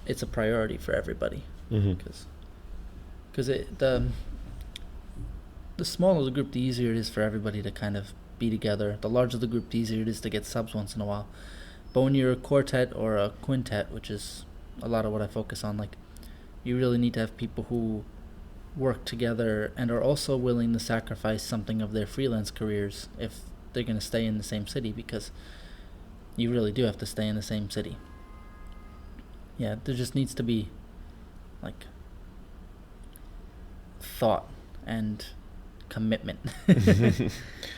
it's a priority for everybody. Because the smaller the group, the easier it is for everybody to kind of be together. The larger the group, the easier it is to get subs once in a while. But when you're a quartet or a quintet, which is a lot of what I focus on, like you really need to have people who work together and are also willing to sacrifice something of their freelance careers if they're going to stay in the same city, because you really do have to stay in the same city. Yeah, there just needs to be like thought and commitment,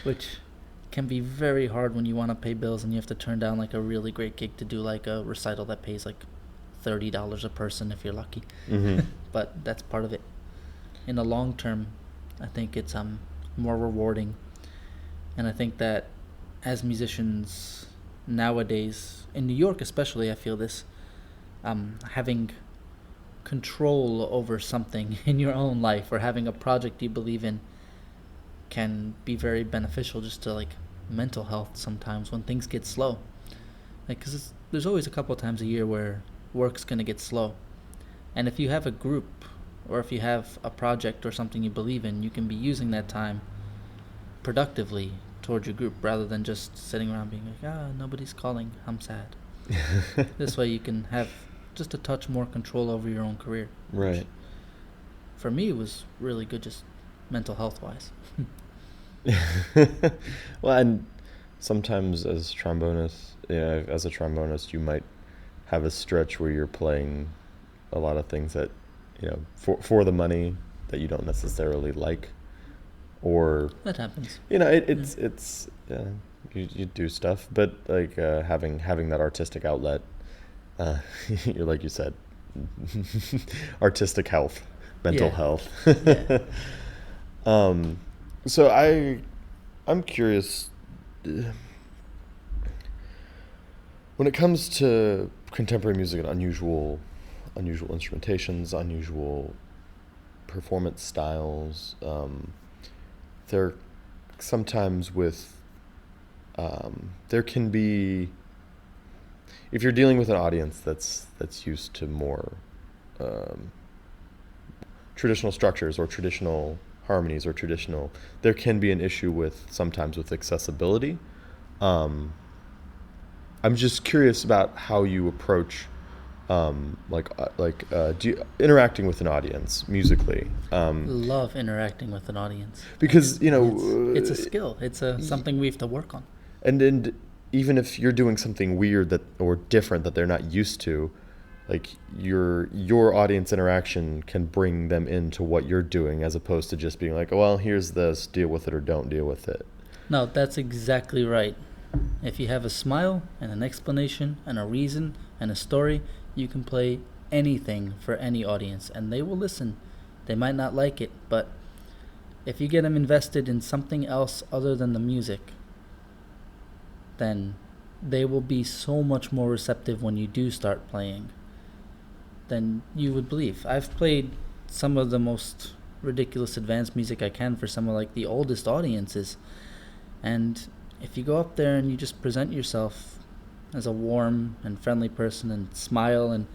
which can be very hard when you want to pay bills and you have to turn down like a really great gig to do like a recital that pays like $30 a person if you're lucky. But that's part of it. In the long term, I think it's more rewarding, and I think that as musicians nowadays in New York especially, I feel this, having control over something in your own life or having a project you believe in can be very beneficial just to like mental health sometimes when things get slow, like because there's always a couple of times a year where work's going to get slow, and if you have a group or if you have a project or something you believe in, you can be using that time productively towards your group rather than just sitting around being like, nobody's calling, I'm sad. This way you can have just a touch more control over your own career. Right. For me, it was really good just mental health wise. Well, and sometimes as a trombonist, you might have a stretch where you're playing a lot of things that, for the money that you don't necessarily like, or that happens. It's you do stuff, but like having that artistic outlet, you're like you said, artistic health, mental health. So I'm curious, when it comes to contemporary music and unusual instrumentations, unusual performance styles, there sometimes with there can be, if you're dealing with an audience that's used to more traditional structures or traditional harmonies or there can be an issue sometimes with accessibility. I'm just curious about how you approach interacting with an audience musically. Love interacting with an audience because it's a skill. It's something we have to work on. And even if you're doing something weird or different that they're not used to, like your audience interaction can bring them into what you're doing, as opposed to just being like, well, here's this, deal with it or don't deal with it. No, that's exactly right. If you have a smile and an explanation and a reason and a story, you can play anything for any audience and they will listen. They might not like it, but if you get them invested in something else other than the music, then they will be so much more receptive when you do start playing than you would believe. I've played some of the most ridiculous advanced music I can for some of like the oldest audiences, and if you go up there and you just present yourself as a warm and friendly person and smile and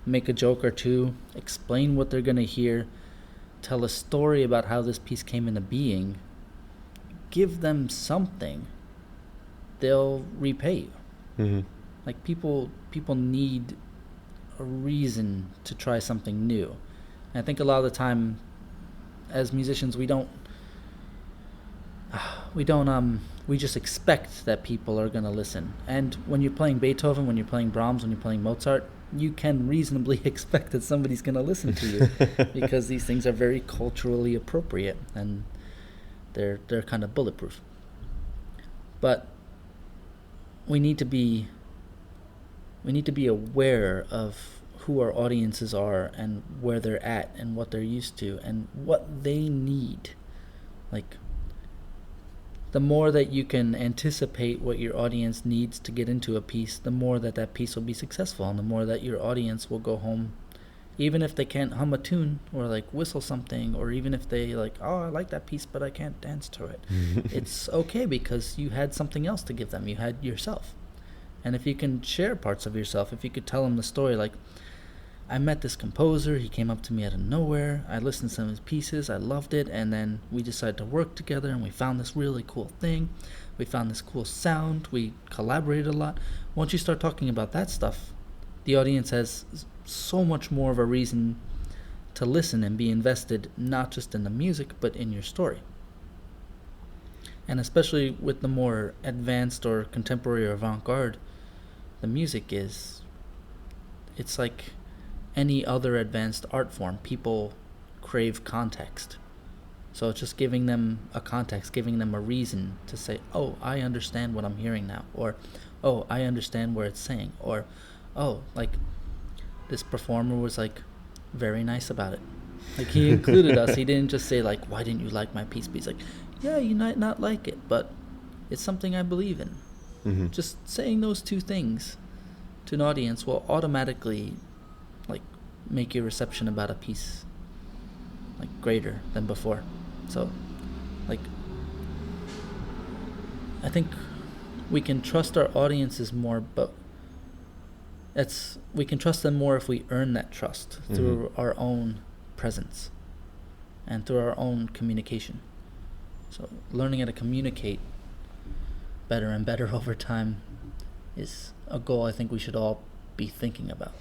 make a joke or two, explain what they're going to hear, tell a story about how this piece came into being, give them something, they'll repay you. Mm-hmm. Like people need a reason to try something new. And I think a lot of the time as musicians we just expect that people are going to listen. And when you're playing Beethoven, when you're playing Brahms, when you're playing Mozart, you can reasonably expect that somebody's going to listen to you because these things are very culturally appropriate and they're kind of bulletproof. But we need to be aware of who our audiences are and where they're at and what they're used to and what they need. Like, the more that you can anticipate what your audience needs to get into a piece, the more that piece will be successful, and the more that your audience will go home, even if they can't hum a tune or like whistle something, or even if they like, oh, I like that piece but I can't dance to it. It's okay because you had something else to give them. You had yourself. And if you can share parts of yourself, if you could tell them the story, like, I met this composer, he came up to me out of nowhere, I listened to some of his pieces, I loved it, and then we decided to work together and we found this really cool thing, we found this cool sound, we collaborated a lot. Once you start talking about that stuff, the audience has so much more of a reason to listen and be invested, not just in the music, but in your story. And especially with the more advanced or contemporary or avant-garde, the music it's like any other advanced art form. People crave context. So it's just giving them a context, giving them a reason to say, oh, I understand what I'm hearing now, or, oh, I understand where it's saying, or, oh, like, this performer was, like, very nice about it. Like, he included us. He didn't just say, like, why didn't you like my piece? But he's like, yeah, you might not like it, but it's something I believe in. Mm-hmm. Just saying those two things to an audience will automatically, like, make your reception about a piece, like, greater than before. So, like, I think we can trust our audiences more, but we can trust them more if we earn that trust through our own presence and through our own communication. So learning how to communicate better and better over time is a goal I think we should all be thinking about,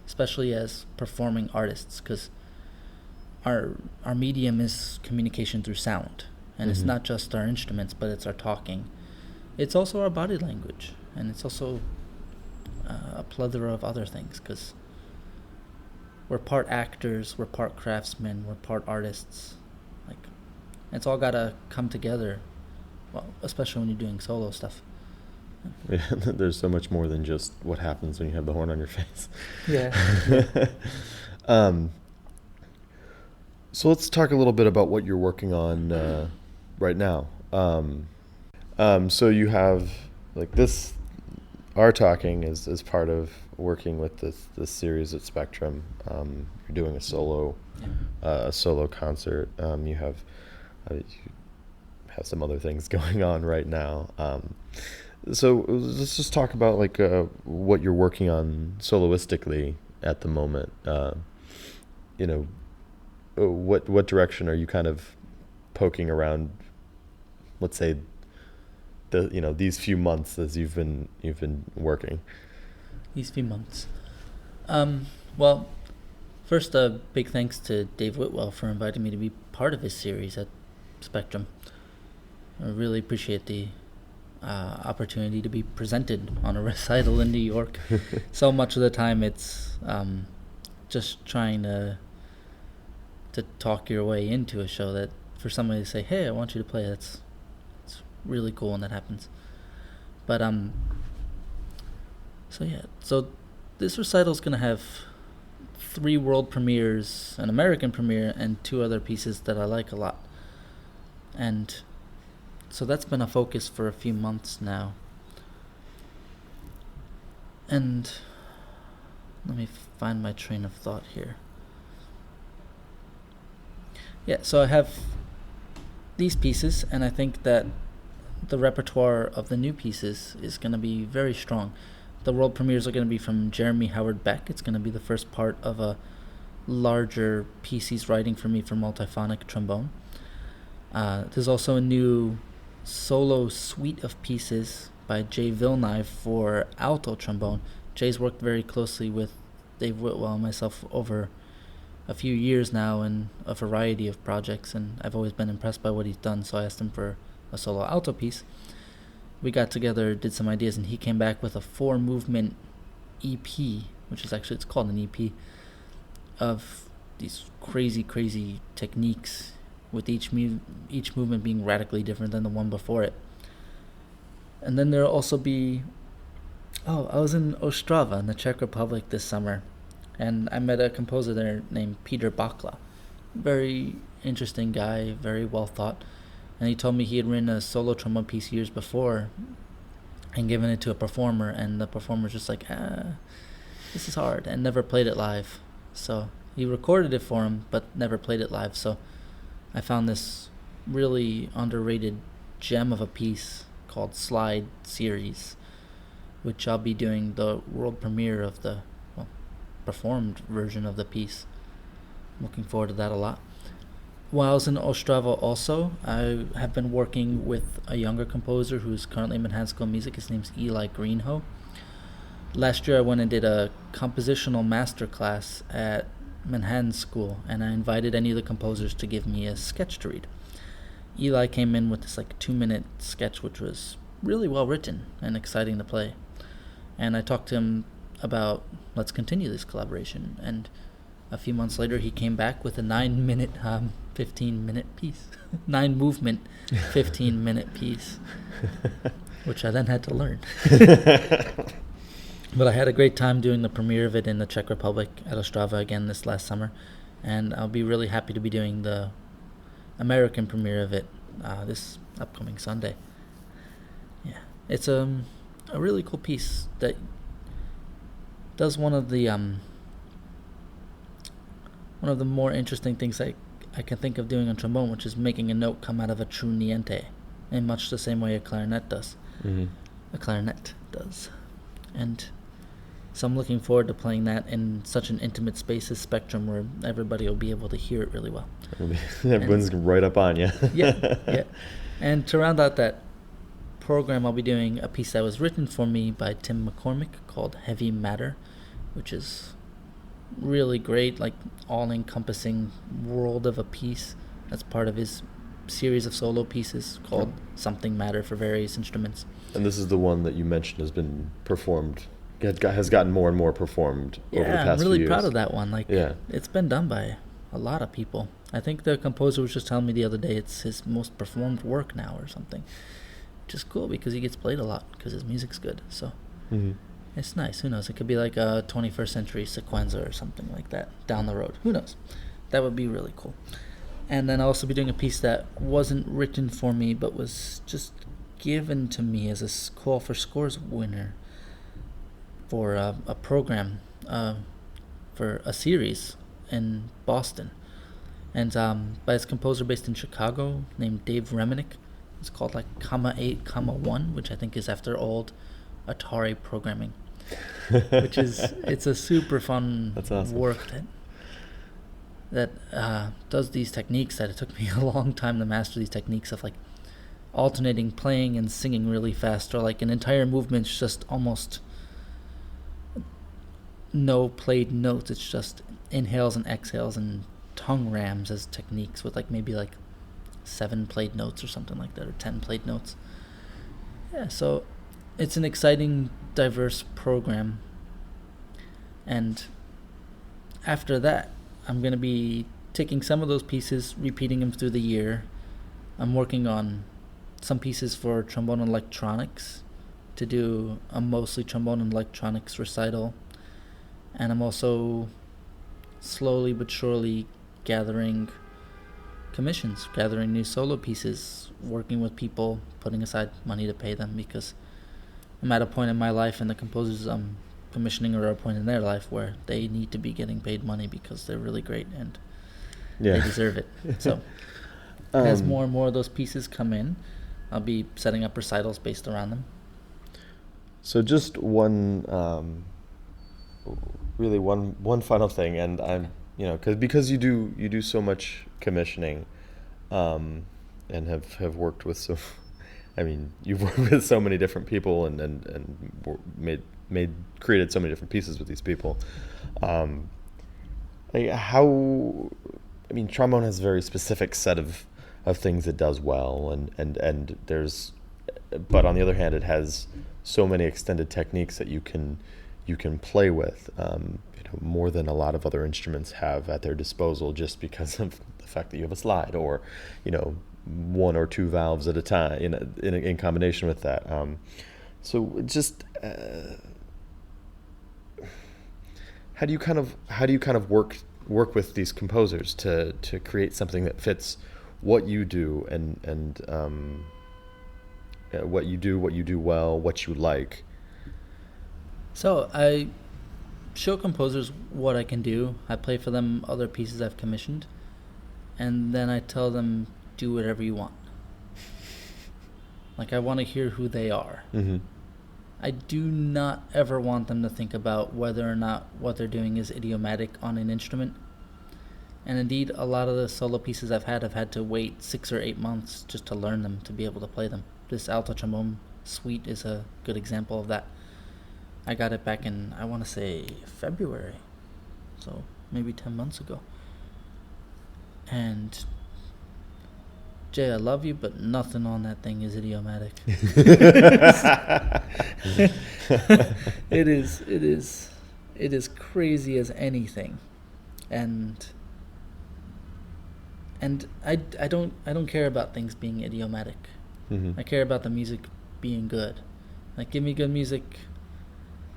especially as performing artists, because our medium is communication through sound, and it's not just our instruments, but it's our talking. It's also our body language, and it's also a plethora of other things, because we're part actors, we're part craftsmen, we're part artists. Like, it's all gotta come together. Well, especially when you're doing solo stuff. Yeah, there's so much more than just what happens when you have the horn on your face. Yeah. So let's talk a little bit about what you're working on right now. So you have, like, this, our talking is part of working with this series at Spectrum. You're doing a solo concert. You have some other things going on right now. So let's just talk about, like, what you're working on soloistically at the moment. What direction are you kind of poking around, let's say, these few months as you've been working? These few months. Well, first, a big thanks to Dave Whitwell for inviting me to be part of his series at Spectrum. I really appreciate the opportunity to be presented on a recital in New York. So much of the time it's just trying to talk your way into a show, that for somebody to say, hey, I want you to play, it's really cool when that happens. But so this recital is going to have 3 world premieres, an American premiere, and 2 other pieces that I like a lot. And so that's been a focus for a few months now. And let me find my train of thought here. Yeah, so I have these pieces, and I think that the repertoire of the new pieces is going to be very strong. The world premieres are going to be from Jeremy Howard Beck. It's going to be the first part of a larger piece he's writing for me for multiphonic trombone. There's also a new solo suite of pieces by Jay Villeneuve for alto trombone. Jay's worked very closely with Dave Whitwell and myself over a few years now in a variety of projects, and I've always been impressed by what he's done, so I asked him for a solo alto piece. We got together, did some ideas, and he came back with a 4-movement EP, which is actually, it's called an EP, of these crazy techniques, with each movement being radically different than the one before it. And then there'll also be, I was in Ostrava in the Czech Republic this summer, and I met a composer there named Peter Bakla. Very interesting guy, very well thought. And he told me he had written a solo trombone piece years before and given it to a performer, and the performer was just like, this is hard, and never played it live. So he recorded it for him, but never played it live. So I found this really underrated gem of a piece called Slide Series, which I'll be doing the world premiere of the performed version of the piece. I'm looking forward to that a lot. While I was in Ostrava also, I have been working with a younger composer who's currently in Manhattan School of Music. His name's Eli Greenhoe. Last year I went and did a compositional masterclass at Manhattan School, and I invited any of the composers to give me a sketch to read. Eli came in with this 2-minute sketch, which was really well written and exciting to play. And I talked to him about, let's continue this collaboration. And a few months later, he came back with a 9-minute, 15-minute piece. 9-movement, 15-minute piece, which I then had to learn. But I had a great time doing the premiere of it in the Czech Republic at Ostrava again this last summer, and I'll be really happy to be doing the American premiere of it this upcoming Sunday. Yeah, it's a really cool piece that does one of the more interesting things I can think of doing on trombone, which is making a note come out of a true niente, in much the same way a clarinet does. Mm-hmm. A clarinet does. And so I'm looking forward to playing that in such an intimate space as Spectrum, where everybody will be able to hear it really well. Everyone's right up on you. Yeah. And to round out that program, I'll be doing a piece that was written for me by Tim McCormick called Heavy Matter, which is really great, like all-encompassing world of a piece. That's part of his series of solo pieces called Something Matter for various instruments. And this is the one that you mentioned has been performed, has gotten more and more performed over the past few years. Yeah, I'm really proud of that one. It's been done by a lot of people. I think the composer was just telling me the other day it's his most performed work now or something, which is cool because he gets played a lot because his music's good. So it's nice. Who knows? It could be like a 21st century sequenza or something like that down the road. Who knows? That would be really cool. And then I'll also be doing a piece that wasn't written for me but was just given to me as a call for scores winner for a program for a series in Boston, and by this composer based in Chicago named Dave Reminick. It's called like Comma 8, Comma 1, which I think is after old Atari programming, which is it's a super fun work that does these techniques that it took me a long time to master, these techniques of like alternating playing and singing really fast, or like an entire movement's just almost no played notes. It's just inhales and exhales and tongue rams as techniques with like maybe like 7 played notes or something like that, or 10 played notes. Yeah, so it's an exciting, diverse program. And after that, I'm going to be taking some of those pieces, repeating them through the year. I'm working on some pieces for trombone and electronics to do a mostly trombone and electronics recital. And I'm also slowly but surely gathering commissions, gathering new solo pieces, working with people, putting aside money to pay them, because I'm at a point in my life, and the composers I'm commissioning are at a point in their life where they need to be getting paid money because they're really great and they deserve it. So as more and more of those pieces come in, I'll be setting up recitals based around them. So just one final thing, and I'm because you do so much commissioning, and have worked with you've worked with so many different people and created so many different pieces with these people. Trombone has a very specific set of things it does well, and there's, but on the other hand, it has so many extended techniques that you can play with, more than a lot of other instruments have at their disposal, just because of the fact that you have a slide, or 1 or 2 valves at a time in combination with that. So just how do you kind of work with these composers to create something that fits what you do and what you do well, what you like? So I show composers what I can do. I play for them other pieces I've commissioned, and then I tell them, do whatever you want. Like, I want to hear who they are. Mm-hmm. I do not ever want them to think about whether or not what they're doing is idiomatic on an instrument. And indeed, a lot of the solo pieces I've had to wait 6 or 8 months just to learn them, to be able to play them. This alto trombone suite is a good example of that. I got it back in, I want to say, February, so maybe 10 months ago. And Jay, I love you, but nothing on that thing is idiomatic. It is crazy as anything. and I don't care about things being idiomatic. I care about the music being good. Like, give me good music,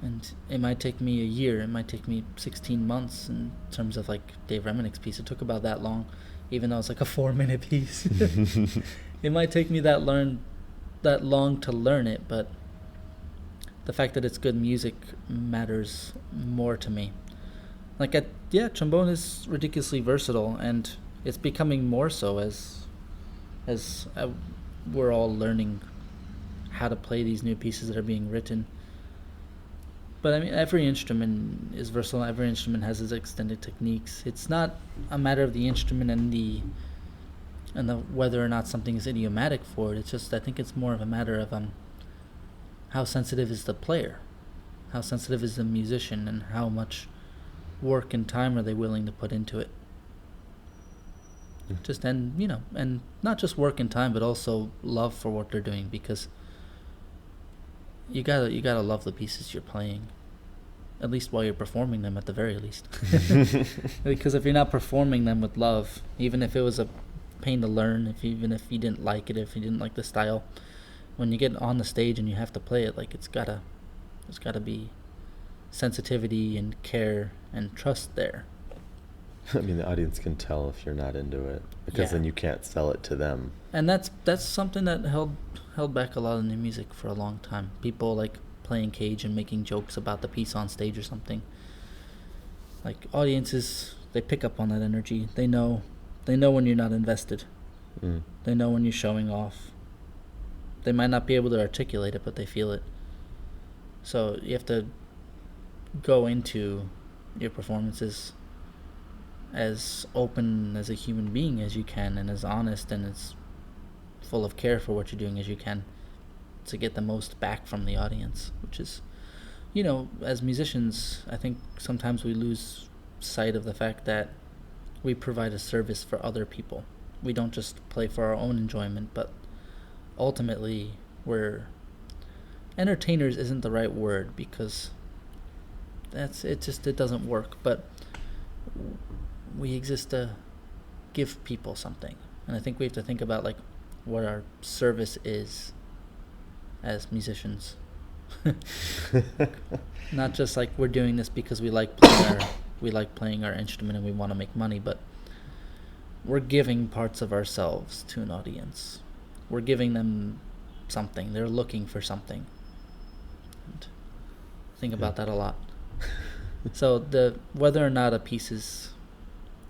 and it might take me a year, it might take me 16 months in terms of like Dave Reminick's piece. It took about that long, even though it's like a 4-minute piece. It might take me that long to learn it, but the fact that it's good music matters more to me. Like, trombone is ridiculously versatile, and it's becoming more so as we're all learning how to play these new pieces that are being written. But I mean, every instrument is versatile. Every instrument has its extended techniques. It's not a matter of the instrument and the whether or not something is idiomatic for it. It's just, I think it's more of a matter of how sensitive is the player, how sensitive is the musician, and how much work and time are they willing to put into it. Just, and not just work and time, but also love for what they're doing, because you gotta love the pieces you're playing, at least while you're performing them, at the very least. Because if you're not performing them with love, even if it was a pain to learn, even if you didn't like it, if you didn't like the style, when you get on the stage and you have to play it, like, there's gotta be sensitivity and care and trust there. I mean, the audience can tell if you're not into it, because then you can't sell it to them. And that's something that held back a lot of new music for a long time. People like playing cage and making jokes about the piece on stage or something. Like, audiences, they pick up on that energy. They know when you're not invested. They know when you're showing off. They might not be able to articulate it, but they feel it. So you have to go into your performances as open as a human being as you can, and as honest and as full of care for what you're doing as you can, to get the most back from the audience. Which is, as musicians, I think sometimes we lose sight of the fact that we provide a service for other people. We don't just play for our own enjoyment, but ultimately we're entertainers. Isn't the right word, because it doesn't work, but we exist to give people something. And I think we have to think about like what our service is as musicians. Not just like we're doing this because we like playing our instrument and we want to make money, but we're giving parts of ourselves to an audience. We're giving them something. They're looking for something. And think about that a lot. So whether or not a piece is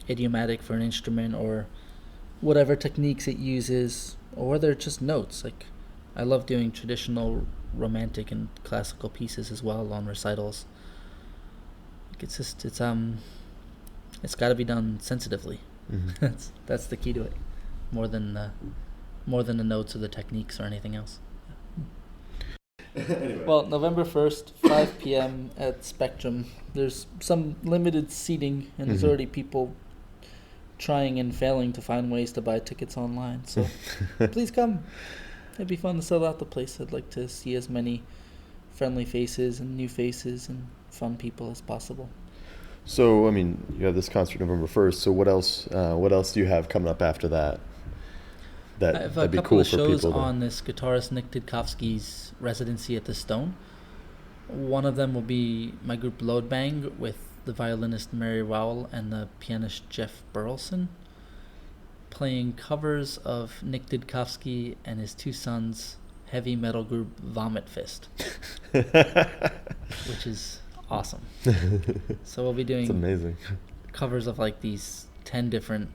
idiomatic for an instrument, or whatever techniques it uses, or whether it's just notes. Like, I love doing traditional romantic and classical pieces as well on recitals. It's got to be done sensitively. That's the key to it, more than the notes or the techniques or anything else. Anyway. Well, November 1st, 5 p.m. at Spectrum. There's some limited seating, and there's already people trying and failing to find ways to buy tickets online. So please come. It'd be fun to sell out the place. I'd like to see as many friendly faces and new faces and fun people as possible. So, I mean, you have this concert November 1st. So what else do you have coming up after that? I have a couple of shows on this guitarist Nick Didkovsky's residency at the Stone. One of them will be my group Loadbang with the violinist Mary Rowell and the pianist Jeff Burleson, playing covers of Nick Didkovsky and his two sons' heavy metal group Vomit Fist, which is awesome. So we'll be doing amazing covers of like these 10 different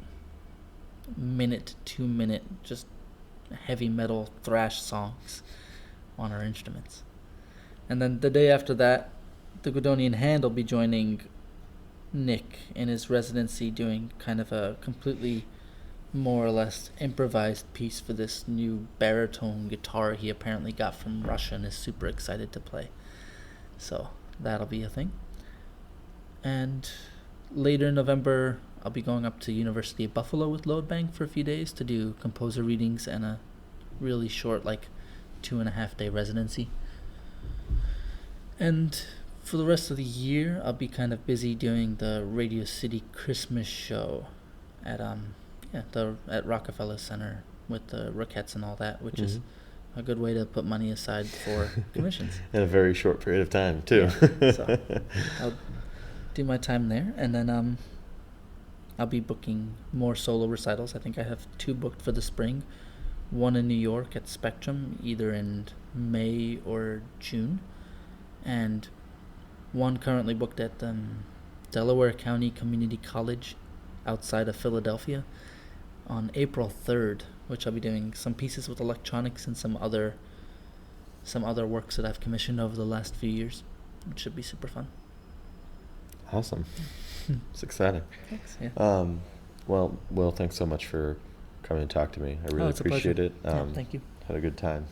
2-minute just heavy metal thrash songs on our instruments. And then the day after that, the Guidonian Hand will be joining Nick in his residency, doing kind of a completely more or less improvised piece for this new baritone guitar he apparently got from Russia and is super excited to play. So that'll be a thing. And later in November, I'll be going up to University of Buffalo with Loadbang for a few days to do composer readings and a really short, 2.5 day residency. And For the rest of the year, I'll be kind of busy doing the Radio City Christmas show at at Rockefeller Center with the Rockettes and all that, which is a good way to put money aside for commissions. In a very short period of time, too. Yeah, so I'll do my time there, and then I'll be booking more solo recitals. I think I have 2 booked for the spring. One in New York at Spectrum, either in May or June, and one currently booked at Delaware County Community College outside of Philadelphia on April 3rd, which I'll be doing some pieces with electronics and some other works that I've commissioned over the last few years, which should be super fun. Awesome. It's exciting. Thanks. Yeah. Well, Will, thanks so much for coming and talk to me. I really it's a appreciate pleasure. it. Thank you. Had a good time.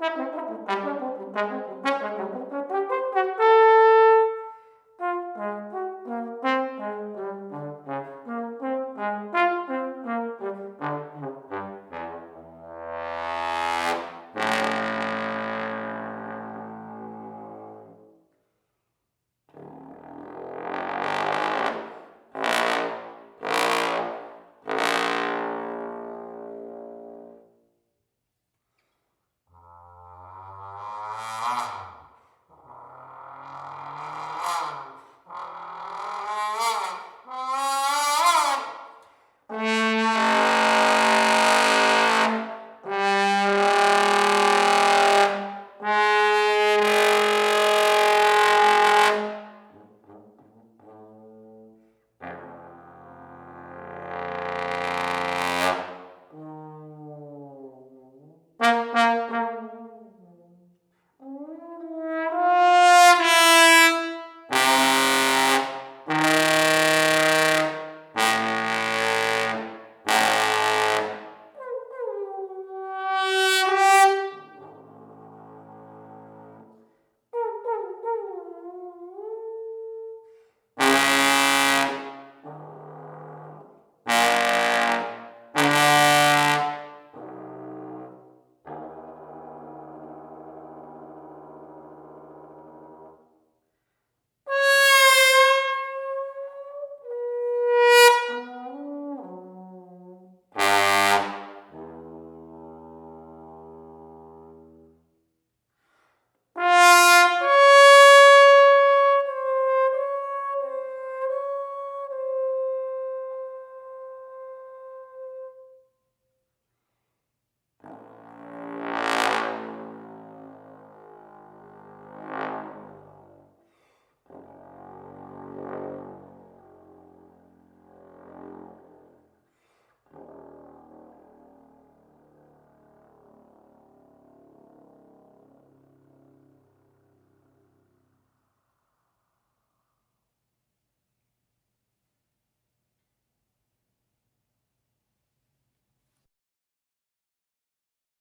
Thank you.